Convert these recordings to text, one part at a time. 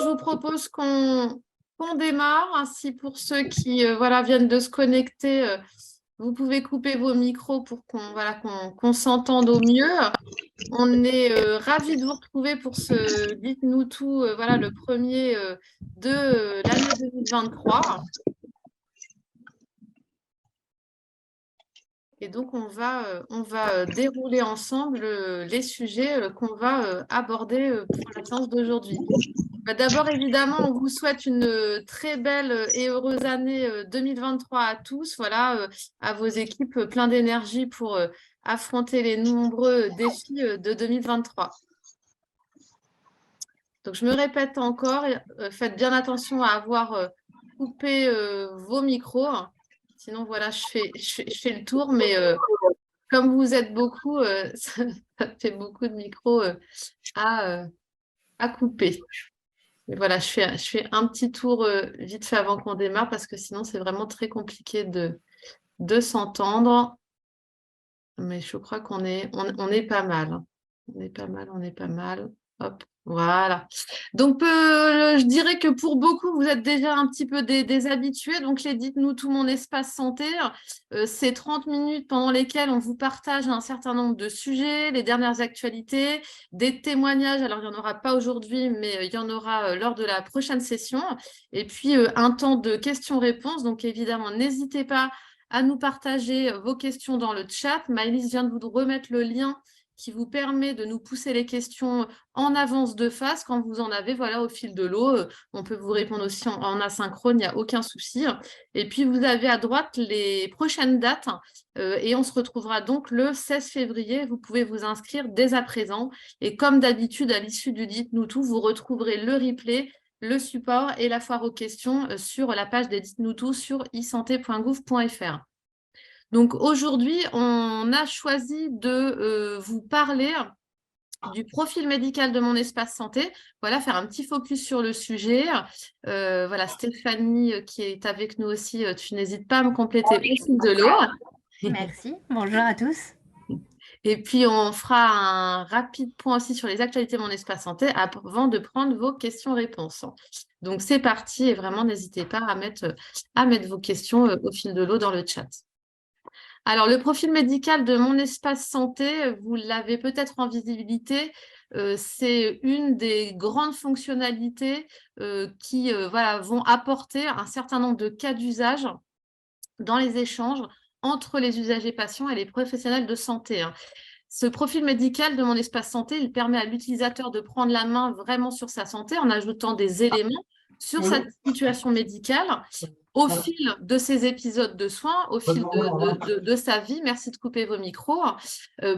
je vous propose qu'on démarre. Ainsi, pour ceux qui viennent de se connecter, vous pouvez couper vos micros pour qu'on s'entende au mieux. On est ravis de vous retrouver pour ce Dites-nous tout, le premier de l'année 2023. Et donc, on va dérouler ensemble les sujets qu'on va aborder pour la séance d'aujourd'hui. D'abord, évidemment, on vous souhaite une très belle et heureuse année 2023 à tous. À vos équipes, plein d'énergie pour affronter les nombreux défis de 2023. Donc, je me répète encore, faites bien attention à avoir coupé vos micros. Sinon, je fais le tour, mais comme vous êtes beaucoup, ça fait beaucoup de micros à couper. Mais voilà, je fais un petit tour vite fait avant qu'on démarre parce que sinon, c'est vraiment très compliqué de s'entendre. Mais je crois qu'on est, on est pas mal. On est pas mal, on est pas mal. Hop, voilà. Donc, je dirais que pour beaucoup, vous êtes déjà un petit peu des habitués. Donc, les Dites-nous tout mon espace santé, c'est 30 minutes pendant lesquelles on vous partage un certain nombre de sujets, les dernières actualités, des témoignages. Alors, il n'y en aura pas aujourd'hui, mais il y en aura lors de la prochaine session. Et puis, un temps de questions-réponses. Donc, évidemment, n'hésitez pas à nous partager vos questions dans le chat. Maëlys vient de vous remettre le lien qui vous permet de nous pousser les questions en avance de phase quand vous en avez, au fil de l'eau. On peut vous répondre aussi en asynchrone, il n'y a aucun souci. Et puis, vous avez à droite les prochaines dates et on se retrouvera donc le 16 février. Vous pouvez vous inscrire dès à présent. Et comme d'habitude, à l'issue du Dites-nous tout, vous retrouverez le replay, le support et la foire aux questions sur la page des Dites-nous tout sur isanté.gouv.fr. Donc aujourd'hui, on a choisi de vous parler du profil médical de mon espace santé. Faire un petit focus sur le sujet. Stéphanie qui est avec nous aussi, tu n'hésites pas à me compléter au fil de l'eau. Merci, bonjour à tous. Et puis, on fera un rapide point aussi sur les actualités de mon espace santé avant de prendre vos questions-réponses. Donc, c'est parti et vraiment, n'hésitez pas à mettre vos questions au fil de l'eau dans le chat. Alors, le profil médical de mon espace santé, vous l'avez peut-être en visibilité, c'est une des grandes fonctionnalités qui vont apporter un certain nombre de cas d'usage dans les échanges entre les usagers patients et les professionnels de santé. Ce profil médical de mon espace santé, il permet à l'utilisateur de prendre la main vraiment sur sa santé en ajoutant des éléments sur sa situation médicale au fil de ses épisodes de soins, au fil de sa vie, merci de couper vos micros,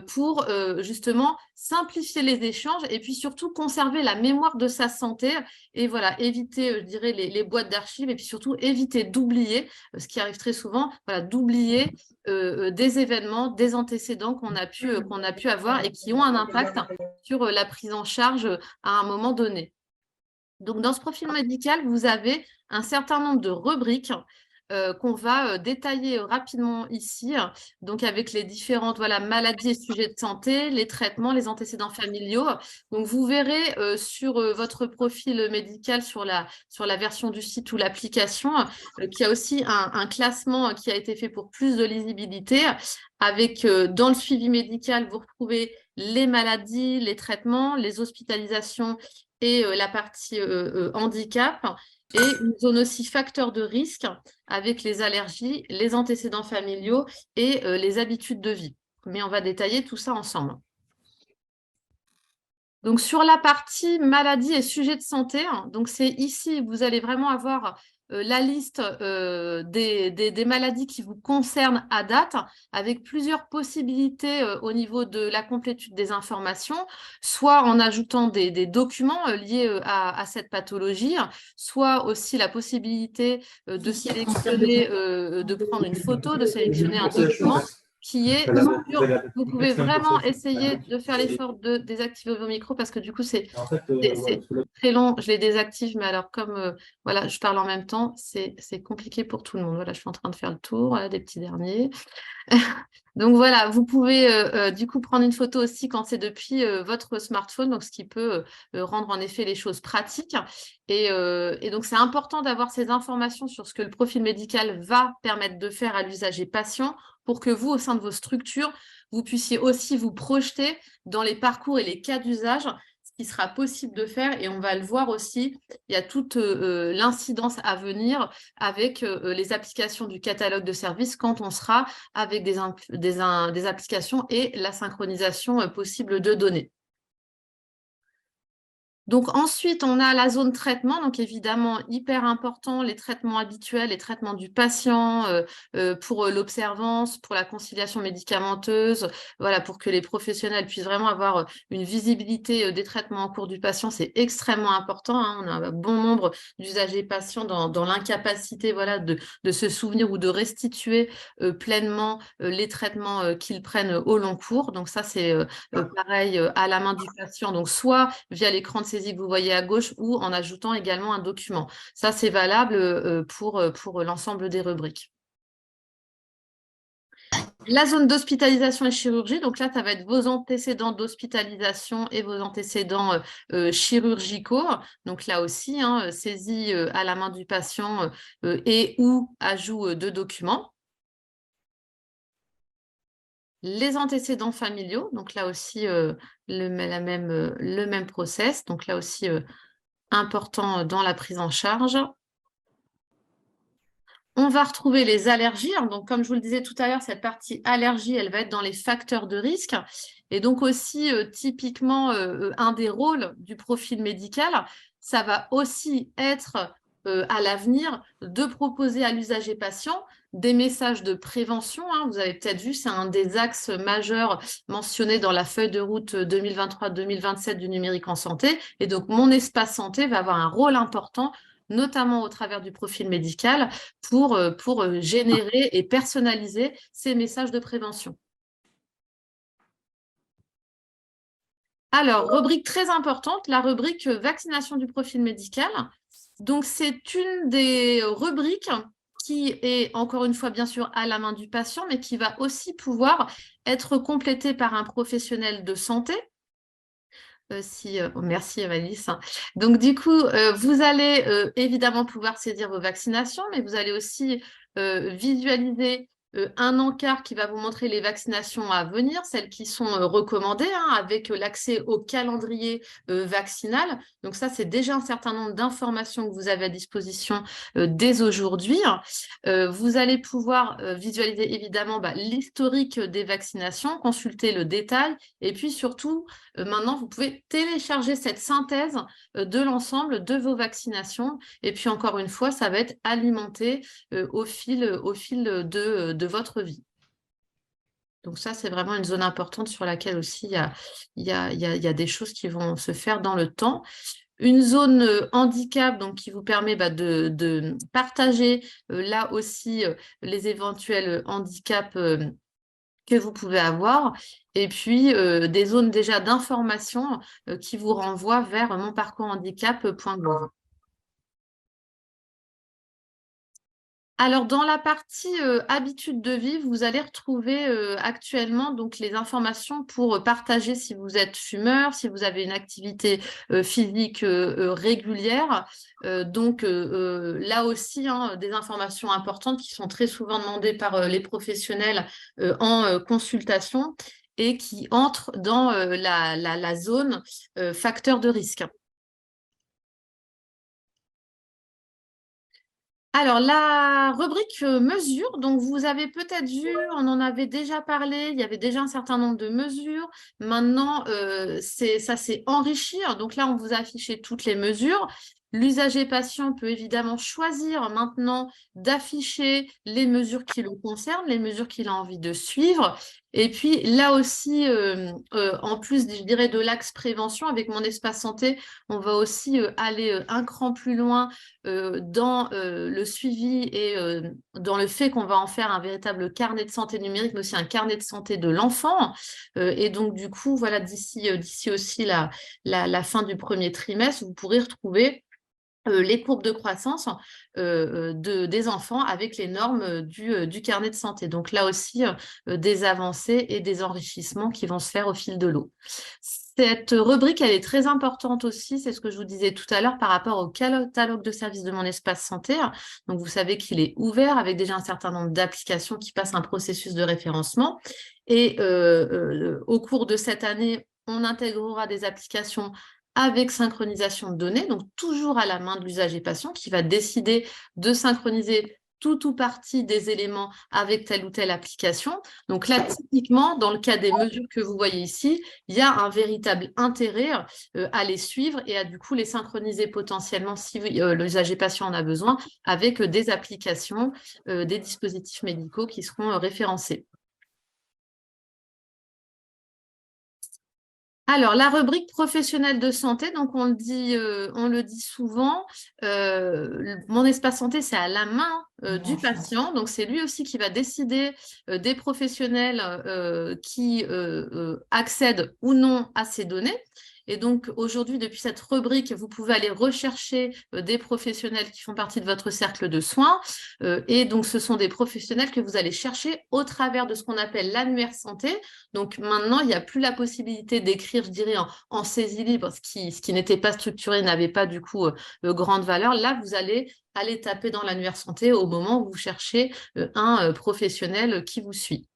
pour justement simplifier les échanges et puis surtout conserver la mémoire de sa santé et éviter, je dirais, les boîtes d'archives et puis surtout éviter d'oublier, ce qui arrive très souvent, d'oublier des événements, des antécédents qu'on a pu avoir et qui ont un impact sur la prise en charge à un moment donné. Donc, dans ce profil médical, vous avez un certain nombre de rubriques qu'on va détailler rapidement ici, donc avec les différentes maladies et sujets de santé, les traitements, les antécédents familiaux. Donc, vous verrez sur votre profil médical, sur la version du site ou l'application, qu'il y a aussi un classement qui a été fait pour plus de lisibilité, avec dans le suivi médical, vous retrouvez les maladies, les traitements, les hospitalisations et la partie handicap, et une zone aussi facteur de risque avec les allergies, les antécédents familiaux et les habitudes de vie. Mais on va détailler tout ça ensemble. Donc, sur la partie maladies et sujets de santé, donc c'est ici, vous allez vraiment avoir la liste des maladies qui vous concernent à date, avec plusieurs possibilités au niveau de la complétude des informations, soit en ajoutant des documents liés à cette pathologie, soit aussi la possibilité de sélectionner, de prendre une photo, de sélectionner un document, qui est vous pouvez vraiment essayer de faire l'effort de désactiver vos micros parce que du coup, c'est très long. Je les désactive, mais alors comme voilà, je parle en même temps, c'est compliqué pour tout le monde. Voilà, je suis en train de faire le tour, voilà, des petits derniers. Donc voilà, vous pouvez du coup prendre une photo aussi quand c'est depuis votre smartphone, donc ce qui peut rendre en effet les choses pratiques. Et donc c'est important d'avoir ces informations sur ce que le profil médical va permettre de faire à l'usager patient pour que vous, au sein de vos structures, vous puissiez aussi vous projeter dans les parcours et les cas d'usage, ce qui sera possible de faire. Et on va le voir aussi, il y a toute l'incidence à venir avec les applications du catalogue de services quand on sera avec des applications et la synchronisation possible de données. Donc ensuite, on a la zone traitement, donc évidemment hyper important, les traitements habituels, les traitements du patient pour l'observance, pour la conciliation médicamenteuse, voilà, pour que les professionnels puissent vraiment avoir une visibilité des traitements en cours du patient, c'est extrêmement important, hein. On a un bon nombre d'usagers patients dans l'incapacité voilà, de se souvenir ou de restituer pleinement les traitements qu'ils prennent au long cours. Donc ça, c'est pareil à la main du patient, donc soit via l'écran de saisie que vous voyez à gauche ou en ajoutant également un document. Ça, c'est valable pour l'ensemble des rubriques. La zone d'hospitalisation et chirurgie, donc là, ça va être vos antécédents d'hospitalisation et vos antécédents chirurgicaux. Donc là aussi, hein, saisie à la main du patient et ou ajout de documents. Les antécédents familiaux, donc là aussi, le même process. Donc là aussi, important dans la prise en charge. On va retrouver les allergies. Donc, comme je vous le disais tout à l'heure, cette partie allergie, elle va être dans les facteurs de risque. Et donc aussi, typiquement, un des rôles du profil médical, ça va aussi être à l'avenir de proposer à l'usager patient des messages de prévention, hein. Vous avez peut-être vu, c'est un des axes majeurs mentionnés dans la feuille de route 2023-2027 du numérique en santé. Et donc, mon espace santé va avoir un rôle important, notamment au travers du profil médical, pour générer et personnaliser ces messages de prévention. Alors, rubrique très importante, la rubrique vaccination du profil médical. Donc, c'est une des rubriques qui est, encore une fois, bien sûr, à la main du patient, mais qui va aussi pouvoir être complétée par un professionnel de santé. Merci Malice. Donc, du coup, vous allez évidemment pouvoir saisir vos vaccinations, mais vous allez aussi visualiser un encart qui va vous montrer les vaccinations à venir, celles qui sont recommandées, hein, avec l'accès au calendrier vaccinal. Donc ça, c'est déjà un certain nombre d'informations que vous avez à disposition dès aujourd'hui. Vous allez pouvoir visualiser évidemment l'historique des vaccinations, consulter le détail, et puis surtout, maintenant, vous pouvez télécharger cette synthèse de l'ensemble de vos vaccinations. Et puis, encore une fois, ça va être alimenté au fil de votre vie. Donc ça, c'est vraiment une zone importante sur laquelle aussi il y a des choses qui vont se faire dans le temps. Une zone handicap donc, qui vous permet de partager là aussi les éventuels handicaps que vous pouvez avoir, et puis des zones déjà d'information qui vous renvoient vers monparcourshandicap.gouv. Alors, dans la partie habitude de vie, vous allez retrouver actuellement donc, les informations pour partager si vous êtes fumeur, si vous avez une activité physique régulière. Donc, là aussi, hein, des informations importantes qui sont très souvent demandées par les professionnels en consultation et qui entrent dans la zone facteur de risque. Alors, la rubrique mesures, donc vous avez peut-être vu, on en avait déjà parlé, il y avait déjà un certain nombre de mesures. Maintenant, ça s'est enrichi. Donc là, on vous a affiché toutes les mesures. L'usager patient peut évidemment choisir maintenant d'afficher les mesures qui le concernent, les mesures qu'il a envie de suivre. Et puis là aussi, en plus, je dirais, de l'axe prévention, avec mon espace santé, on va aussi aller un cran plus loin dans le suivi et dans le fait qu'on va en faire un véritable carnet de santé numérique, mais aussi un carnet de santé de l'enfant. Et donc, du coup, voilà, d'ici aussi la fin du premier trimestre, vous pourrez retrouver les courbes de croissance des enfants avec les normes du carnet de santé. Donc là aussi, des avancées et des enrichissements qui vont se faire au fil de l'eau. Cette rubrique, elle est très importante aussi, c'est ce que je vous disais tout à l'heure par rapport au catalogue de services de mon espace santé. Donc vous savez qu'il est ouvert avec déjà un certain nombre d'applications qui passent un processus de référencement. Et au cours de cette année, on intégrera des applications avec synchronisation de données, donc toujours à la main de l'usager patient qui va décider de synchroniser tout ou partie des éléments avec telle ou telle application. Donc là, typiquement, dans le cas des mesures que vous voyez ici, il y a un véritable intérêt à les suivre et à du coup les synchroniser potentiellement si l'usager patient en a besoin avec des applications, des dispositifs médicaux qui seront référencés. Alors, la rubrique professionnelle de santé, donc on le dit souvent, mon espace santé, c'est à la main du patient. Donc, c'est lui aussi qui va décider des professionnels qui accèdent ou non à ces données. Et donc, aujourd'hui, depuis cette rubrique, vous pouvez aller rechercher des professionnels qui font partie de votre cercle de soins. Et donc, ce sont des professionnels que vous allez chercher au travers de ce qu'on appelle l'annuaire santé. Donc maintenant, il n'y a plus la possibilité d'écrire, je dirais, en saisie libre, ce qui n'était pas structuré, n'avait pas du coup grande valeur. Là, vous allez aller taper dans l'annuaire santé au moment où vous cherchez un professionnel qui vous suit.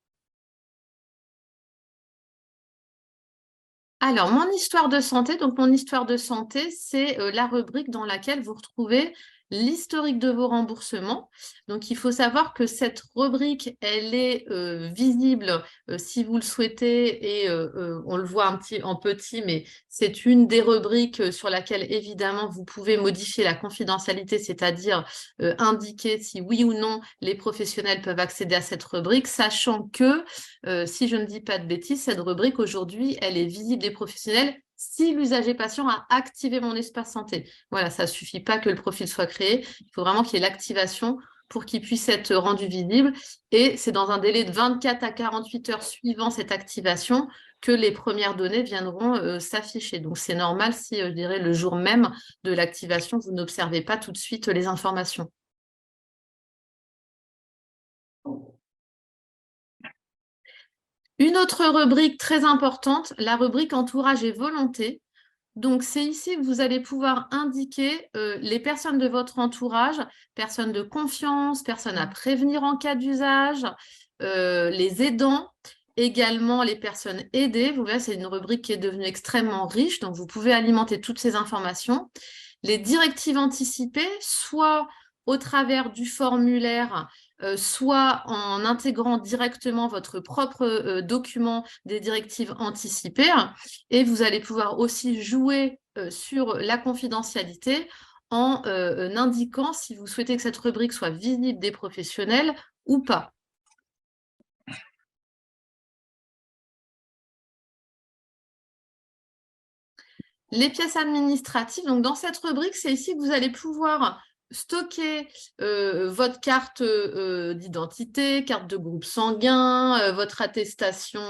Alors, mon histoire de santé, donc mon histoire de santé, c'est la rubrique dans laquelle vous retrouvez l'historique de vos remboursements. Donc, il faut savoir que cette rubrique, elle est visible si vous le souhaitez et on le voit un petit en petit, mais c'est une des rubriques sur laquelle, évidemment, vous pouvez modifier la confidentialité, c'est-à-dire indiquer si oui ou non les professionnels peuvent accéder à cette rubrique, sachant que si je ne dis pas de bêtises, cette rubrique aujourd'hui, elle est visible des professionnels si l'usager patient a activé mon espace santé. Voilà, ça ne suffit pas que le profil soit créé, il faut vraiment qu'il y ait l'activation pour qu'il puisse être rendu visible. Et c'est dans un délai de 24 à 48 heures suivant cette activation que les premières données viendront s'afficher. Donc, c'est normal si, je dirais, le jour même de l'activation, vous n'observez pas tout de suite les informations. Une autre rubrique très importante, la rubrique entourage et volonté. Donc, c'est ici que vous allez pouvoir indiquer les personnes de votre entourage, personnes de confiance, personnes à prévenir en cas d'usage, les aidants, également les personnes aidées. Vous voyez, c'est une rubrique qui est devenue extrêmement riche, donc vous pouvez alimenter toutes ces informations. Les directives anticipées, soit au travers du formulaire, soit en intégrant directement votre propre document des directives anticipées. Et vous allez pouvoir aussi jouer sur la confidentialité en indiquant si vous souhaitez que cette rubrique soit visible des professionnels ou pas. Les pièces administratives, donc dans cette rubrique, c'est ici que vous allez pouvoir stocker votre carte d'identité, carte de groupe sanguin, votre attestation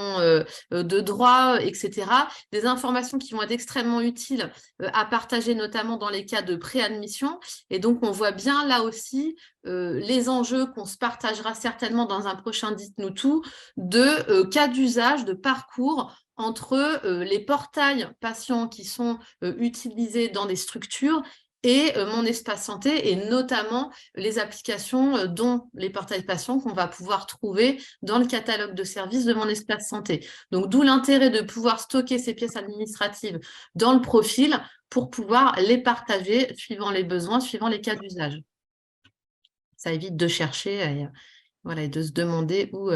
de droit, etc. Des informations qui vont être extrêmement utiles à partager, notamment dans les cas de préadmission. Et donc, on voit bien là aussi les enjeux qu'on se partagera certainement dans un prochain Dites-nous tout, de cas d'usage, de parcours entre les portails patients qui sont utilisés dans des structures et mon espace santé, et notamment les applications dont les portails patients qu'on va pouvoir trouver dans le catalogue de services de mon espace santé. Donc, d'où l'intérêt de pouvoir stocker ces pièces administratives dans le profil pour pouvoir les partager suivant les besoins, suivant les cas d'usage. Ça évite de chercher voilà, et de se demander où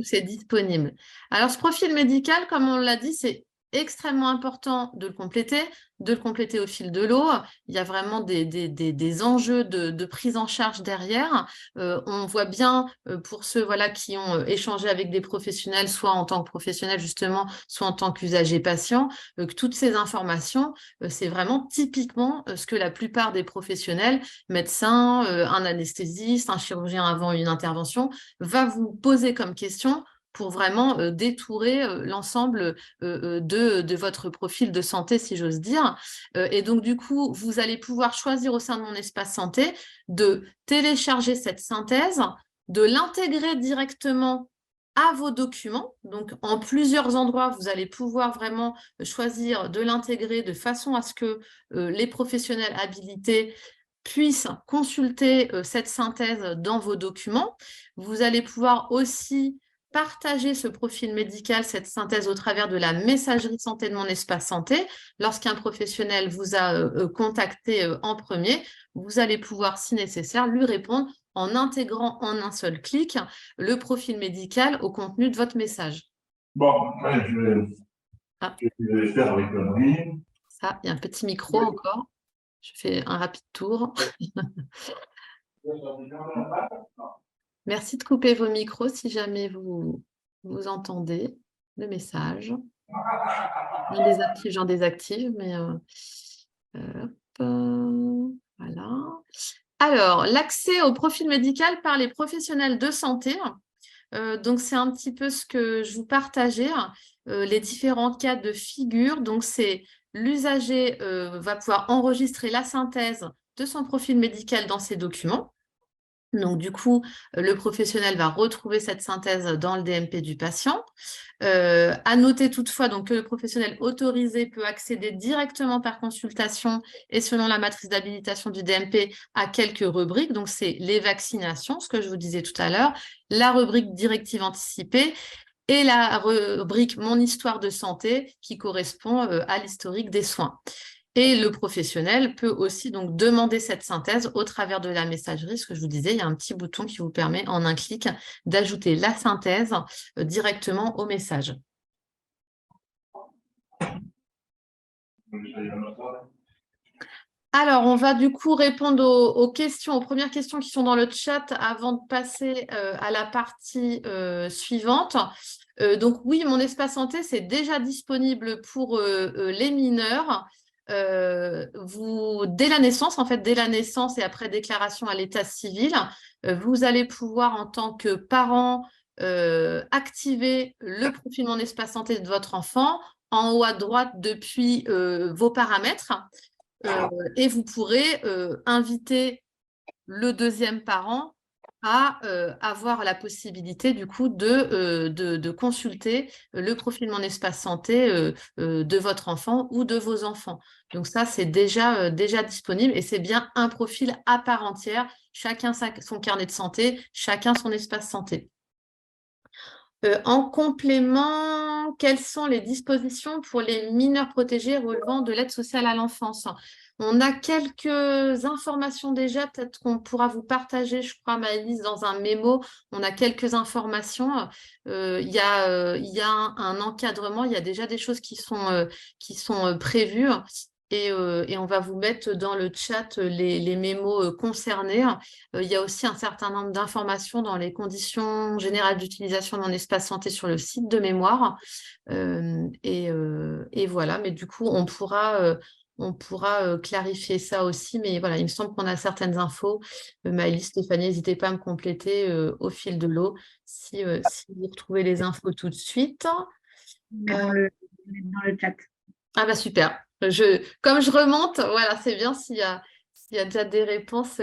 c'est disponible. Alors, ce profil médical, comme on l'a dit, c'est extrêmement important de le compléter au fil de l'eau. Il y a vraiment des enjeux de prise en charge derrière. On voit bien pour ceux voilà, qui ont échangé avec des professionnels, soit en tant que professionnels justement, soit en tant qu'usagers patients, que toutes ces informations, c'est vraiment typiquement ce que la plupart des professionnels, médecins, un anesthésiste, un chirurgien avant une intervention, va vous poser comme question pour vraiment détourer l'ensemble de votre profil de santé, si j'ose dire. Et donc, du coup, vous allez pouvoir choisir au sein de mon espace santé de télécharger cette synthèse, de l'intégrer directement à vos documents. Donc, en plusieurs endroits, vous allez pouvoir vraiment choisir de l'intégrer de façon à ce que les professionnels habilités puissent consulter cette synthèse dans vos documents. Vous allez pouvoir aussi partager ce profil médical, cette synthèse au travers de la messagerie santé de mon espace santé. Lorsqu'un professionnel vous a contacté en premier, vous allez pouvoir, si nécessaire, lui répondre en intégrant en un seul clic le profil médical au contenu de votre message. Bon, je vais faire avec lui. Ça, il y a un petit micro encore. Je fais un rapide tour. Merci de couper vos micros si jamais vous entendez le message. J'en désactive, mais voilà. Alors, l'accès au profil médical par les professionnels de santé. Donc, c'est un petit peu ce que je vous partageais, les différents cas de figure. Donc, c'est l'usager va pouvoir enregistrer la synthèse de son profil médical dans ses documents. Donc, du coup, le professionnel va retrouver cette synthèse dans le DMP du patient. À noter toutefois donc, que le professionnel autorisé peut accéder directement par consultation et selon la matrice d'habilitation du DMP à quelques rubriques. Donc, c'est les vaccinations, ce que je vous disais tout à l'heure, la rubrique directive anticipée et la rubrique Mon histoire de santé qui correspond à l'historique des soins. Et le professionnel peut aussi donc demander cette synthèse au travers de la messagerie. Ce que je vous disais, il y a un petit bouton qui vous permet en un clic d'ajouter la synthèse directement au message. Alors, on va du coup répondre aux questions, aux premières questions qui sont dans le chat avant de passer à la partie suivante. Donc oui, mon espace santé, c'est déjà disponible pour les mineurs. Dès la naissance, en fait, dès la naissance et après déclaration à l'état civil, vous allez pouvoir, en tant que parent, activer le profil Mon espace santé de votre enfant en haut à droite depuis vos paramètres. Et vous pourrez inviter le deuxième parent à avoir la possibilité du coup de consulter le profil Mon espace santé de votre enfant ou de vos enfants. Donc ça, c'est déjà disponible et c'est bien un profil à part entière, chacun son carnet de santé, chacun son espace santé. En complément, quelles sont les dispositions pour les mineurs protégés relevant de l'aide sociale à l'enfance? On a quelques informations déjà, peut-être qu'on pourra vous partager, je crois, Maëlys, dans un mémo. On a quelques informations. Il y a un encadrement, il y a déjà des choses qui sont prévues. Et on va vous mettre dans le chat les mémos concernés. Il y a aussi un certain nombre d'informations dans les conditions générales d'utilisation de mon espace santé sur le site de mémoire. Et voilà, mais du coup, on pourra clarifier ça aussi. Mais voilà, il me semble qu'on a certaines infos. Maëlys, Stéphanie, n'hésitez pas à me compléter au fil de l'eau si vous retrouvez les infos tout de suite. Dans le chat. Ah bah super. Comme je remonte, voilà, c'est bien s'il y a déjà des réponses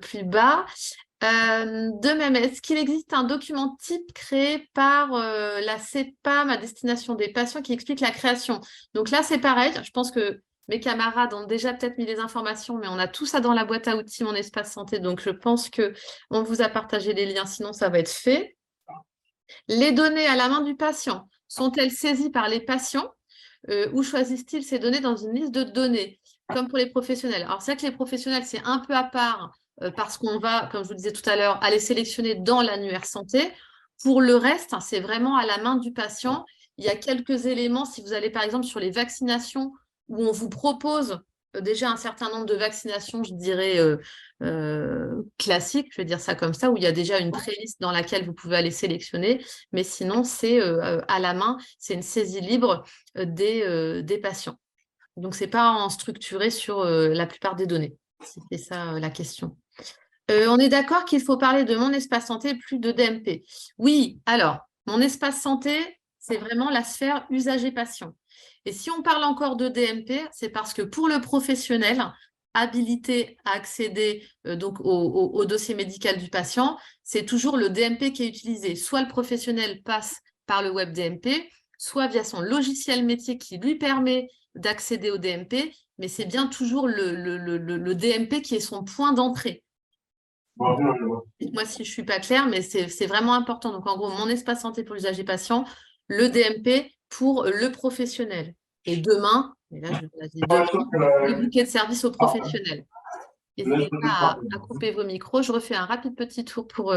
plus bas. De même, est-ce qu'il existe un document type créé par la CEPAM à destination des patients qui explique la création? Donc là, c'est pareil. Je pense que mes camarades ont déjà peut-être mis les informations, mais on a tout ça dans la boîte à outils Mon espace santé. Donc, je pense qu'on vous a partagé les liens, sinon ça va être fait. Les données à la main du patient sont-elles saisies par les patients ou choisissent-ils ces données dans une liste de données, comme pour les professionnels? Alors, c'est vrai que les professionnels, c'est un peu à part parce qu'on va, comme je vous disais tout à l'heure, aller sélectionner dans l'annuaire santé. Pour le reste, c'est vraiment à la main du patient il y a quelques éléments, si vous allez par exemple sur les vaccinations, où on vous propose déjà un certain nombre de vaccinations, je dirais classiques, je vais dire ça comme ça, où il y a déjà une pré-liste dans laquelle vous pouvez aller sélectionner, mais sinon c'est à la main, c'est une saisie libre des patients. Donc c'est pas structuré sur la plupart des données, si c'est ça la question. On est d'accord qu'il faut parler de mon espace santé plus de DMP. Oui, alors, mon espace santé, c'est vraiment la sphère usager-patient. Et si on parle encore de DMP, c'est parce que pour le professionnel, habilité à accéder donc au dossier médical du patient, c'est toujours le DMP qui est utilisé. Soit le professionnel passe par le web DMP, soit via son logiciel métier qui lui permet d'accéder au DMP, mais c'est bien toujours le DMP qui est son point d'entrée. Moi, si je ne suis pas claire, mais c'est vraiment important. Donc, en gros, mon espace santé pour l'usager patient, le DMP pour le professionnel. Et demain, le bouquet de services aux professionnels. N'hésitez pas à couper vos micros. Je refais un rapide petit tour pour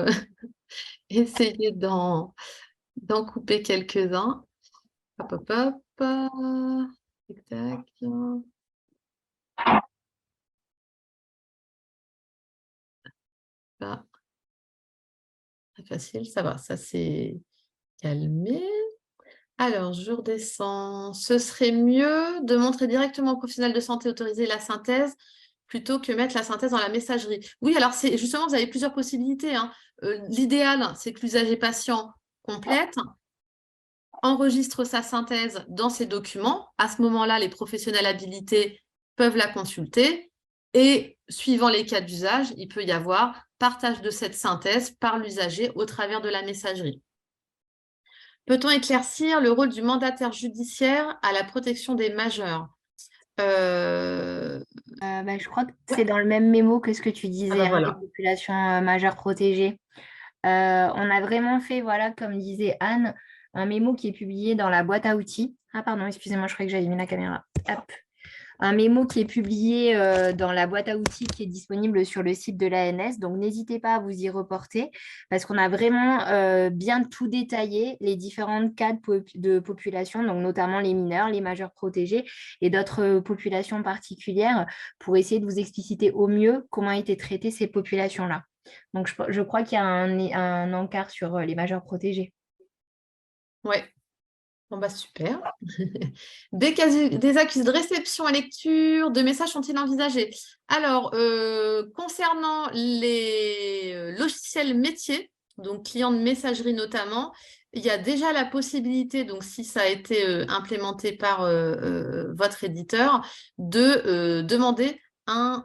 essayer d'en couper quelques-uns. Hop, hop, hop. Tac, tac. Pas facile, ça va, ça s'est calmé. Alors, je redescends. Ce serait mieux de montrer directement au professionnel de santé autorisé la synthèse plutôt que mettre la synthèse dans la messagerie. Oui, alors justement, vous avez plusieurs possibilités, hein. L'idéal, c'est que l'usager patient complète, enregistre sa synthèse dans ses documents. À ce moment-là, les professionnels habilités peuvent la consulter. Et suivant les cas d'usage, il peut y avoir partage de cette synthèse par l'usager au travers de la messagerie. Peut-on éclaircir le rôle du mandataire judiciaire à la protection des majeurs? Je crois que c'est dans le même mémo que ce que tu disais, bah voilà. les populations majeures protégées. On a vraiment fait, voilà, comme disait Anne, un mémo qui est publié dans la boîte à outils. Ah pardon, excusez-moi, je croyais que j'avais mis la caméra. Hop. Un mémo qui est publié dans la boîte à outils qui est disponible sur le site de l'ANS. Donc, n'hésitez pas à vous y reporter parce qu'on a vraiment bien tout détaillé, les différentes cas de population, donc notamment les mineurs, les majeurs protégés et d'autres populations particulières pour essayer de vous expliciter au mieux comment étaient traitées ces populations-là. Donc, je crois qu'il y a un encart sur les majeurs protégés. Ouais. Bon, bah super. Des accusés de réception à lecture de messages sont-ils envisagés? Alors, concernant les logiciels métiers, donc clients de messagerie notamment, il y a déjà la possibilité, donc si ça a été implémenté par votre éditeur, de demander un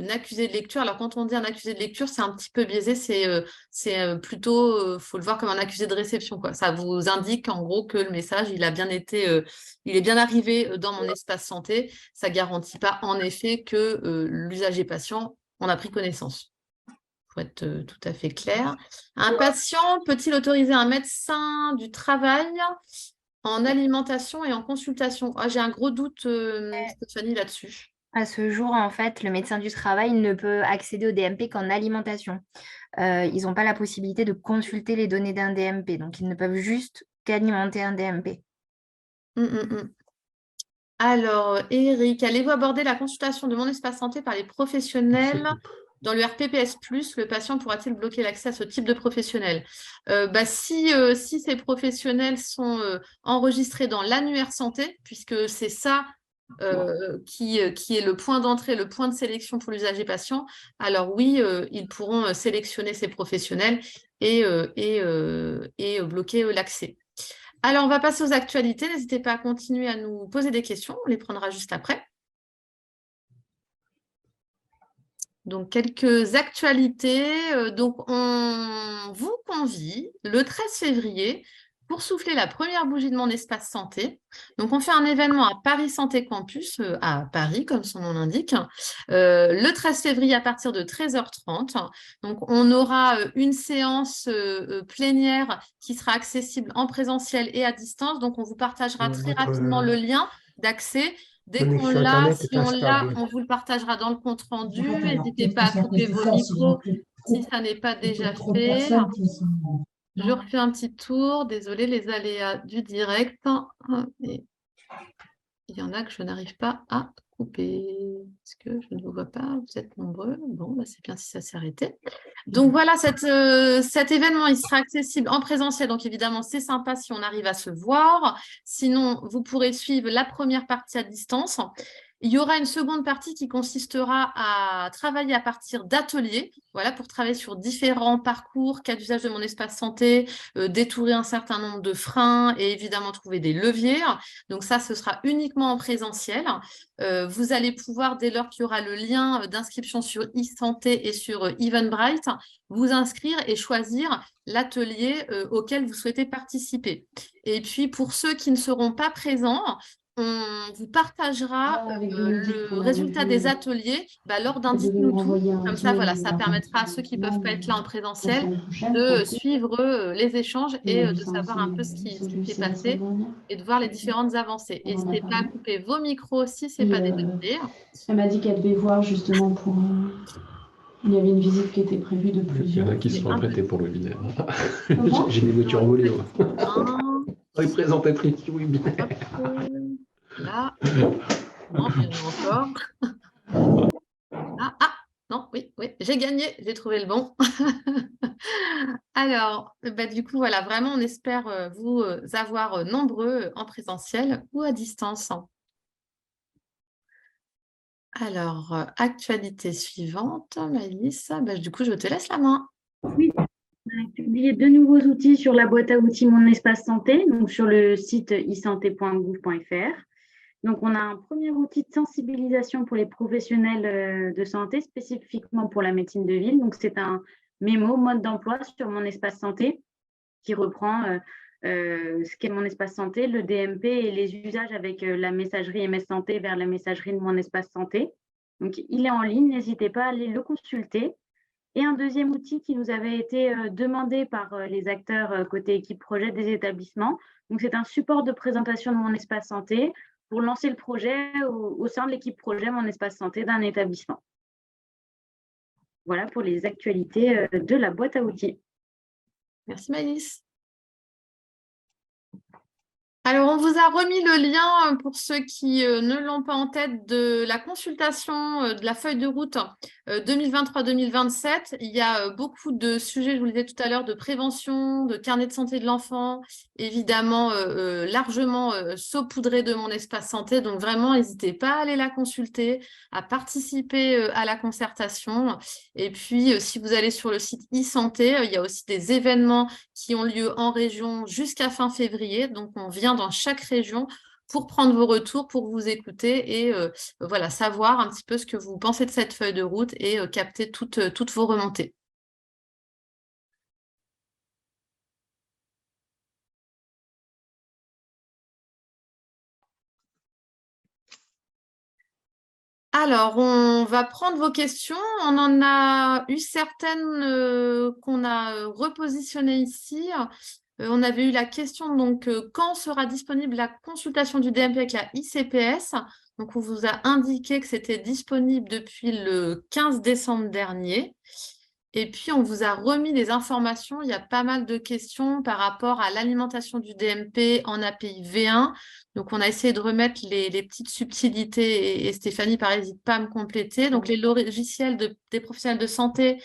accusé de lecture. Alors, quand on dit un accusé de lecture, c'est un petit peu biaisé, c'est plutôt, faut le voir comme un accusé de réception, quoi. Ça vous indique en gros que le message, il a bien été, il est bien arrivé dans mon espace santé. Ça ne garantit pas en effet que l'usager patient en a pris connaissance. Pour être tout à fait clair. Un patient peut-il autoriser un médecin du travail en alimentation et en consultation? J'ai un gros doute, Stéphanie, là-dessus. À ce jour, en fait, le médecin du travail ne peut accéder au DMP qu'en alimentation. Ils n'ont pas la possibilité de consulter les données d'un DMP, donc ils ne peuvent juste qu'alimenter un DMP. Alors, Eric, allez-vous aborder la consultation de mon espace santé par les professionnels dans le RPPS+, le patient pourra-t-il bloquer l'accès à ce type de professionnel? Si ces professionnels sont enregistrés dans l'annuaire santé, puisque c'est ça qui est le point d'entrée, le point de sélection pour l'usager patient, alors oui, ils pourront sélectionner ces professionnels et bloquer l'accès. Alors, on va passer aux actualités. N'hésitez pas à continuer à nous poser des questions. On les prendra juste après. Donc, quelques actualités. Donc, on vous convie le 13 février pour souffler la première bougie de mon espace santé. Donc, on fait un événement à Paris Santé Campus, à Paris, comme son nom l'indique, le 13 février à partir de 13h30. Donc, on aura une séance plénière qui sera accessible en présentiel et à distance. Donc, on vous partagera très rapidement le lien d'accès. Dès qu'on l'a, si on l'a, on vous le partagera dans le compte rendu. N'hésitez pas à couper vos micros si ça n'est pas déjà fait. Je refais un petit tour. Désolée, les aléas du direct. Et il y en a que je n'arrive pas à couper. Est-ce que je ne vous vois pas? Vous êtes nombreux. Bon, bah, c'est bien si ça s'est arrêté. Donc voilà, cet événement, il sera accessible en présentiel. Donc évidemment, c'est sympa si on arrive à se voir. Sinon, vous pourrez suivre la première partie à distance. Il y aura une seconde partie qui consistera à travailler à partir d'ateliers, voilà, pour travailler sur différents parcours, cas d'usage de mon espace santé, détourer un certain nombre de freins et évidemment trouver des leviers. Donc ça, ce sera uniquement en présentiel. Vous allez pouvoir, dès lors qu'il y aura le lien d'inscription sur e-santé et sur Eventbrite, vous inscrire et choisir l'atelier auquel vous souhaitez participer. Et puis, pour ceux qui ne seront pas présents, on vous partagera le résultat des ateliers lors d'un Dites-nous tout. Comme ça, voilà, ça permettra à ceux qui ne peuvent pas être là en présentiel de suivre les échanges et de savoir un peu ce qui s'est passé et de voir les différentes avancées. N'hésitez pas à couper vos micros si ce n'est pas déjà fait. Elle m'a dit qu'elle devait voir justement pour... Il y avait une visite qui était prévue de plusieurs. Il y en a qui se sont apprêtés pour le webinaire. Comment J'ai des voitures volées. Oui, présentatrice, oui, bien. Là. Non, il y en a encore. Là. Ah, non, oui, j'ai gagné, j'ai trouvé le bon. Alors, du coup, voilà, vraiment, on espère vous avoir nombreux en présentiel ou à distance. Alors, actualité suivante, Maëlys. Du coup, je te laisse la main. Oui, on a publié 2 nouveaux outils sur la boîte à outils Mon Espace Santé, donc sur le site isanté.gouv.fr. Donc, on a un premier outil de sensibilisation pour les professionnels de santé, spécifiquement pour la médecine de ville. Donc, c'est un mémo mode d'emploi sur Mon Espace Santé qui reprend ce qu'est Mon Espace Santé, le DMP et les usages avec la messagerie MS Santé vers la messagerie de Mon Espace Santé. Donc, il est en ligne, n'hésitez pas à aller le consulter. Et un deuxième outil qui nous avait été demandé par les acteurs côté équipe projet des établissements. Donc, c'est un support de présentation de Mon Espace Santé pour lancer le projet au sein de l'équipe projet Mon Espace Santé d'un établissement. Voilà pour les actualités de la boîte à outils. Merci Maëlys. Alors, on vous a remis le lien pour ceux qui ne l'ont pas en tête de la consultation de la feuille de route 2023-2027. Il y a beaucoup de sujets, je vous le disais tout à l'heure, de prévention, de carnet de santé de l'enfant, évidemment largement saupoudré de Mon Espace Santé. Donc vraiment, n'hésitez pas à aller la consulter, à participer à la concertation. Et puis, si vous allez sur le site e-santé, il y a aussi des événements qui ont lieu en région jusqu'à fin février. Donc, on vient dans chaque région pour prendre vos retours, pour vous écouter et voilà, savoir un petit peu ce que vous pensez de cette feuille de route et capter toutes vos remontées. Alors, on va prendre vos questions. On en a eu certaines qu'on a repositionnées ici. On avait eu la question, donc, quand sera disponible la consultation du DMP avec la ICPS? Donc, on vous a indiqué que c'était disponible depuis le 15 décembre dernier. Et puis, on vous a remis des informations. Il y a pas mal de questions par rapport à l'alimentation du DMP en API V1. Donc, on a essayé de remettre les petites subtilités et Stéphanie, pareil, n'hésite pas à me compléter. Donc, les logiciels des professionnels de santé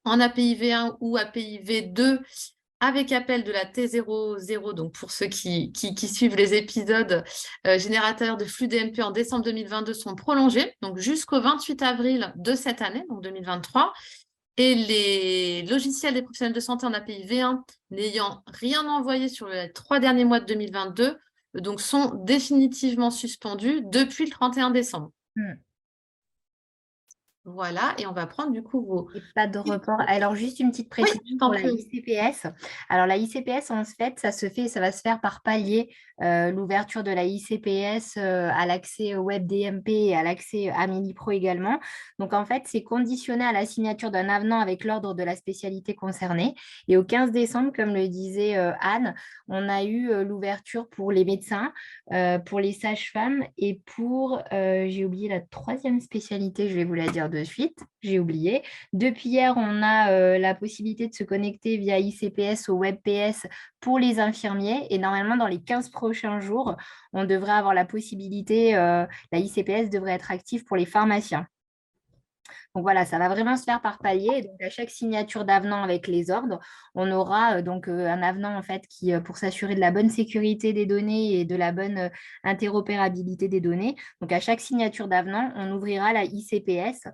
en API V1 ou API V2 avec appel de la T00, donc pour ceux qui suivent les épisodes, générateurs de flux DMP en décembre 2022 sont prolongés, donc jusqu'au 28 avril de cette année, donc 2023. Et les logiciels des professionnels de santé en API V1 n'ayant rien envoyé sur les 3 derniers mois de 2022, donc sont définitivement suspendus depuis le 31 décembre. Voilà, et on va prendre du coup vos... Et pas de report. Alors, juste une petite précision pour la ICPS. Alors, la ICPS, en fait, ça va se faire par palier. L'ouverture de la ICPS à l'accès web DMP et à l'accès Amélie Pro également. Donc, en fait, c'est conditionné à la signature d'un avenant avec l'ordre de la spécialité concernée. Et au 15 décembre, comme le disait Anne, on a eu l'ouverture pour les médecins, pour les sages-femmes et pour, j'ai oublié la 3e spécialité, je vais vous la dire dire de suite, j'ai oublié. Depuis hier, on a la possibilité de se connecter via ICPS au WebPS pour les infirmiers. Et normalement, dans les 15 prochains jours, on devrait avoir la possibilité, la ICPS devrait être active pour les pharmaciens. Donc voilà, ça va vraiment se faire par palier. Donc à chaque signature d'avenant avec les ordres, on aura un avenant en fait qui pour s'assurer de la bonne sécurité des données et de la bonne interopérabilité des données. Donc à chaque signature d'avenant, on ouvrira la ICPS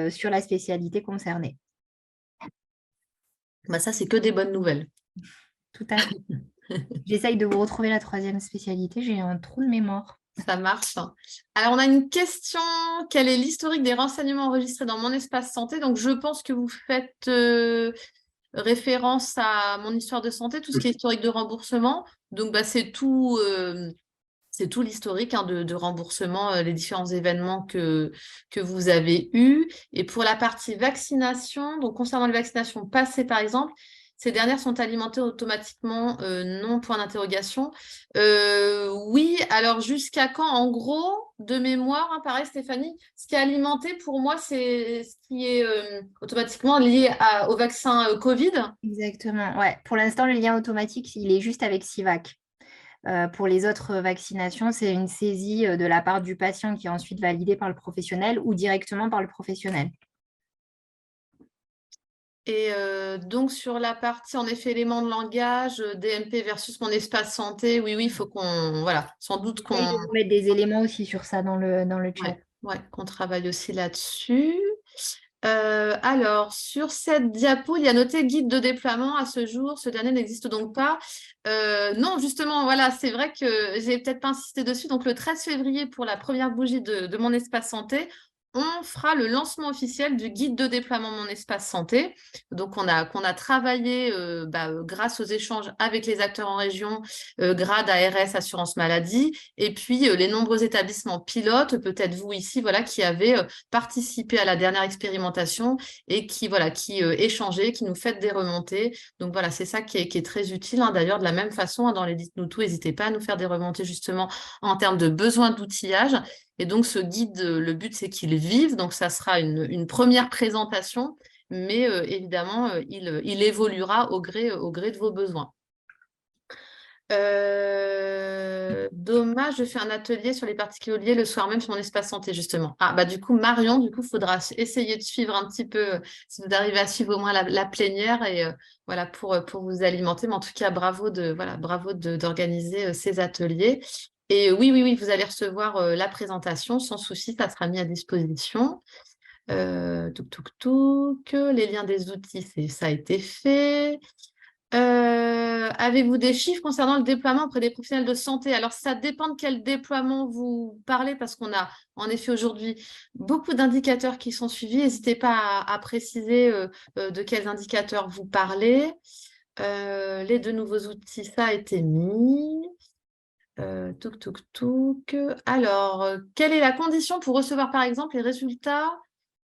sur la spécialité concernée. Bah, ça, c'est que des bonnes nouvelles. Tout à fait. J'essaye de vous retrouver la 3e spécialité. J'ai un trou de mémoire. Ça marche. Alors, on a une question. Quel est l'historique des renseignements enregistrés dans mon espace santé? Donc, je pense que vous faites référence à mon histoire de santé, tout ce qui est historique de remboursement. Donc, bah, c'est tout l'historique de remboursement, les différents événements que vous avez eus. Et pour la partie vaccination, donc concernant les vaccinations passées, par exemple, ces dernières sont alimentées automatiquement, non, point d'interrogation. Oui, alors jusqu'à quand? En gros, de mémoire, hein, pareil Stéphanie, ce qui est alimenté pour moi, c'est ce qui est automatiquement lié au vaccin Covid. Exactement, ouais. Pour l'instant, le lien automatique, il est juste avec SIVAC. Pour les autres vaccinations, c'est une saisie de la part du patient qui est ensuite validée par le professionnel ou directement par le professionnel. Et donc, sur la partie, en effet, éléments de langage, DMP versus mon espace santé, oui, il faut qu'on, voilà, sans doute qu'on... J'essaie de vous mettre des éléments aussi sur ça dans le chat. Ouais, qu'on travaille aussi là-dessus. Alors, sur cette diapo, il y a noté guide de déploiement à ce jour. Ce dernier n'existe donc pas. Non, justement, voilà, c'est vrai que j'ai peut-être pas insisté dessus. Donc, le 13 février, pour la première bougie de mon espace santé, on fera le lancement officiel du guide de déploiement Mon Espace Santé. Donc, qu'on a travaillé grâce aux échanges avec les acteurs en région, GRAD, ARS, Assurance Maladie, et puis les nombreux établissements pilotes, peut-être vous ici, voilà, qui avez participé à la dernière expérimentation et qui échangeaient, qui nous faites des remontées. Donc, voilà, c'est ça qui est très utile. Hein. D'ailleurs, de la même façon, hein, dans les Dites-nous tout, n'hésitez pas à nous faire des remontées justement en termes de besoins d'outillage. Et donc, ce guide, le but, c'est qu'il vive. Donc, ça sera une première présentation, mais évidemment, il évoluera au gré de vos besoins. Dommage, je fais un atelier sur les particuliers le soir même sur mon espace santé, justement. Ah, bah du coup, Marion, il faudra essayer de suivre un petit peu, si vous arrivez à suivre au moins la plénière, et voilà, pour vous alimenter. Mais en tout cas, bravo d'organiser ces ateliers. Et oui, vous allez recevoir la présentation, sans souci, ça sera mis à disposition. Les liens des outils, ça a été fait. Avez-vous des chiffres concernant le déploiement auprès des professionnels de santé? Alors, ça dépend de quel déploiement vous parlez, parce qu'on a en effet aujourd'hui beaucoup d'indicateurs qui sont suivis. N'hésitez pas à préciser de quels indicateurs vous parlez. Les 2 nouveaux outils, ça a été mis. Alors, quelle est la condition pour recevoir, par exemple, les résultats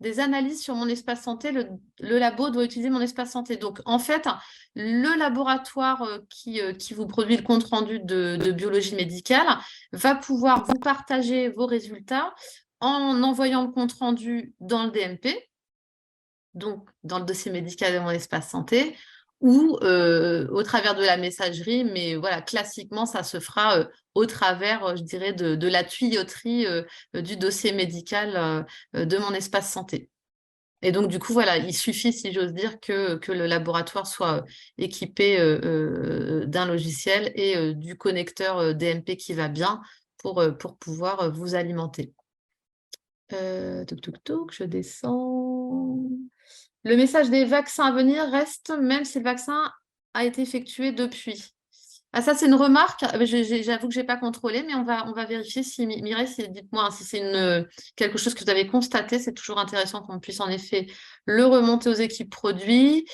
des analyses sur mon espace santé? Le labo doit utiliser mon espace santé. Donc, en fait, le laboratoire qui vous produit le compte-rendu de biologie médicale va pouvoir vous partager vos résultats en envoyant le compte-rendu dans le DMP, donc dans le dossier médical de mon espace santé, ou au travers de la messagerie, mais voilà, classiquement, ça se fera au travers, je dirais, de la tuyauterie du dossier médical de mon espace santé. Et donc, du coup, voilà, il suffit, si j'ose dire, que le laboratoire soit équipé d'un logiciel et du connecteur DMP qui va bien pour pouvoir vous alimenter. Je descends. Le message des vaccins à venir reste, même si le vaccin a été effectué depuis. Ah, ça, c'est une remarque. J'avoue que je n'ai pas contrôlé, mais on va vérifier si Mireille, dites-moi si c'est quelque chose que vous avez constaté. C'est toujours intéressant qu'on puisse en effet le remonter aux équipes produits.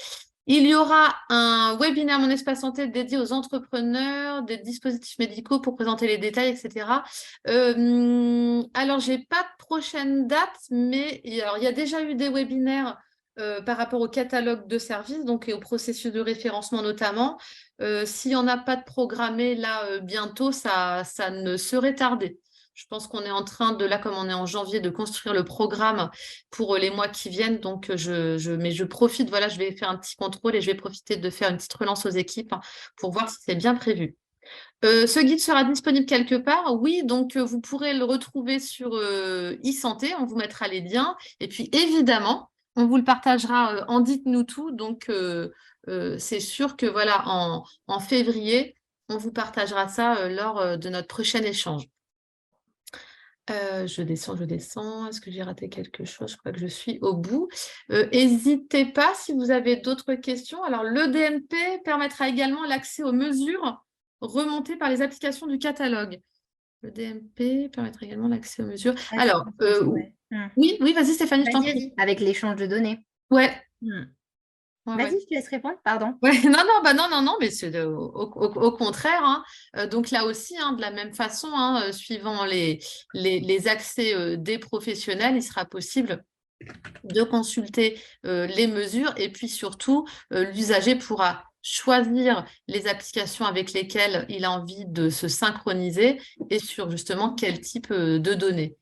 Il y aura un webinaire Mon Espace Santé dédié aux entrepreneurs des dispositifs médicaux pour présenter les détails, etc. Alors, je n'ai pas de prochaine date, mais il y a déjà eu des webinaires par rapport au catalogue de services, donc et au processus de référencement notamment. S'il n'y en a pas de programmé là bientôt, ça ne serait tardé. Je pense qu'on est en train de, là, comme on est en janvier, de construire le programme pour les mois qui viennent. Donc, mais je profite, voilà, je vais faire un petit contrôle et je vais profiter de faire une petite relance aux équipes pour voir si c'est bien prévu. Ce guide sera disponible quelque part, oui, donc vous pourrez le retrouver sur e-santé, on vous mettra les liens. Et puis, évidemment, on vous le partagera en Dites-nous tout. Donc, c'est sûr que voilà, en février, on vous partagera ça lors de notre prochain échange. Je descends. Est-ce que j'ai raté quelque chose? Je crois que je suis au bout. N'hésitez pas si vous avez d'autres questions. Alors, le DMP permettra également l'accès aux mesures remontées par les applications du catalogue. Le DMP permettra également l'accès aux mesures. Alors, oui, vas-y Stéphanie, je t'en prie. Avec l'échange de données. Ouais. Vas-y, je te laisse répondre, pardon. Ouais, non, mais c'est au contraire. Donc là aussi, de la même façon, suivant les accès des professionnels, il sera possible de consulter les mesures et puis surtout, l'usager pourra choisir les applications avec lesquelles il a envie de se synchroniser et sur justement quel type de données.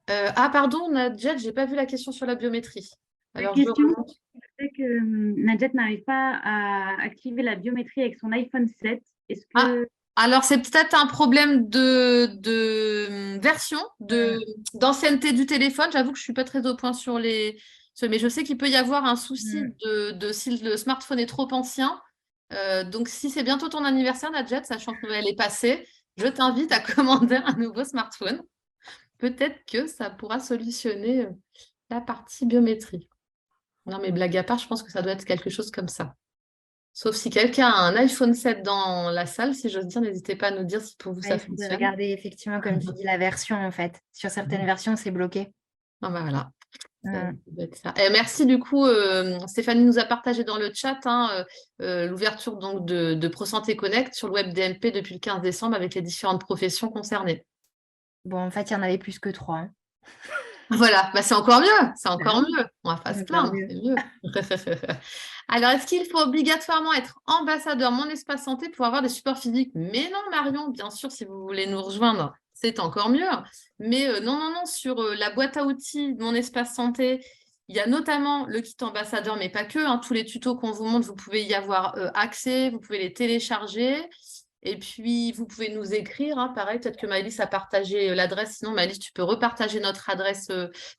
Pardon, Nadjet, je n'ai pas vu la question sur la biométrie. Alors, la question, c'est que Nadjet n'arrive pas à activer la biométrie avec son iPhone 7. Est-ce que... Alors, c'est peut-être un problème de version, d'ancienneté du téléphone. J'avoue que je ne suis pas très au point sur les... Mais je sais qu'il peut y avoir un souci de si le smartphone est trop ancien. Donc, si c'est bientôt ton anniversaire, Nadjet, sachant qu'elle est passée, je t'invite à commander un nouveau smartphone. Peut-être que ça pourra solutionner la partie biométrie. Non, mais blague à part, je pense que ça doit être quelque chose comme ça. Sauf si quelqu'un a un iPhone 7 dans la salle, si j'ose dire, n'hésitez pas à nous dire si pour vous ça fonctionne. Regardez effectivement, comme tu dis, la version en fait. Sur certaines versions, c'est bloqué. Ah bah voilà. Ça. Et merci du coup, Stéphanie nous a partagé dans le chat l'ouverture donc de ProSanté Connect sur le web DMP depuis le 15 décembre avec les différentes professions concernées. Bon, en fait, il y en avait plus que 3. Voilà, bah c'est encore mieux, on va pas se plaindre, c'est mieux. Alors, est-ce qu'il faut obligatoirement être ambassadeur Mon Espace Santé pour avoir des supports physiques? Mais non, Marion, bien sûr, si vous voulez nous rejoindre, c'est encore mieux. Mais non, sur la boîte à outils Mon Espace Santé, il y a notamment le kit ambassadeur, mais pas que. Tous les tutos qu'on vous montre, vous pouvez y avoir accès, vous pouvez les télécharger. Et puis, vous pouvez nous écrire. Pareil, peut-être que Maëlys a partagé l'adresse. Sinon, Maëlys, tu peux repartager notre adresse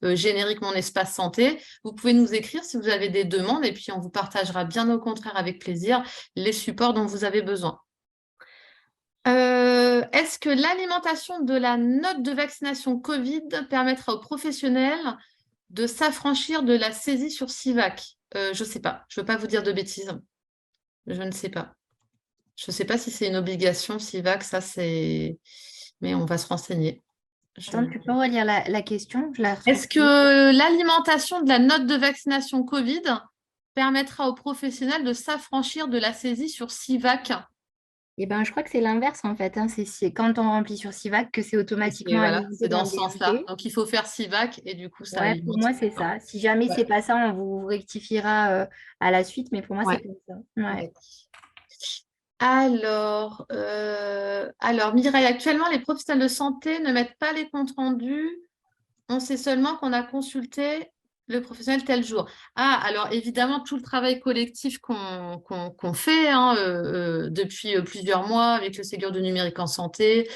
générique Mon Espace Santé. Vous pouvez nous écrire si vous avez des demandes. Et puis, on vous partagera bien au contraire avec plaisir les supports dont vous avez besoin. Est-ce que l'alimentation de la note de vaccination Covid permettra aux professionnels de s'affranchir de la saisie sur SIVAC? Je ne sais pas. Je ne veux pas vous dire de bêtises. Je ne sais pas. Je ne sais pas si c'est une obligation, SIVAC, ça c'est... Mais on va se renseigner. Attends, tu peux relire la question? Est-ce que l'alimentation de la note de vaccination Covid permettra aux professionnels de s'affranchir de la saisie sur SIVAC? Eh ben, je crois que c'est l'inverse en fait. C'est quand on remplit sur SIVAC que c'est automatiquement voilà, c'est dans ce sens-là. Donc, il faut faire SIVAC et du coup, ça... Ouais, pour moi, c'est ça. Si jamais c'est pas ça, on vous rectifiera à la suite. Mais pour moi, c'est comme ça. Ouais. Alors, Mireille, actuellement, les professionnels de santé ne mettent pas les comptes rendus. On sait seulement qu'on a consulté le professionnel tel jour. Alors évidemment, tout le travail collectif qu'on fait depuis plusieurs mois avec le Ségur du numérique en santé,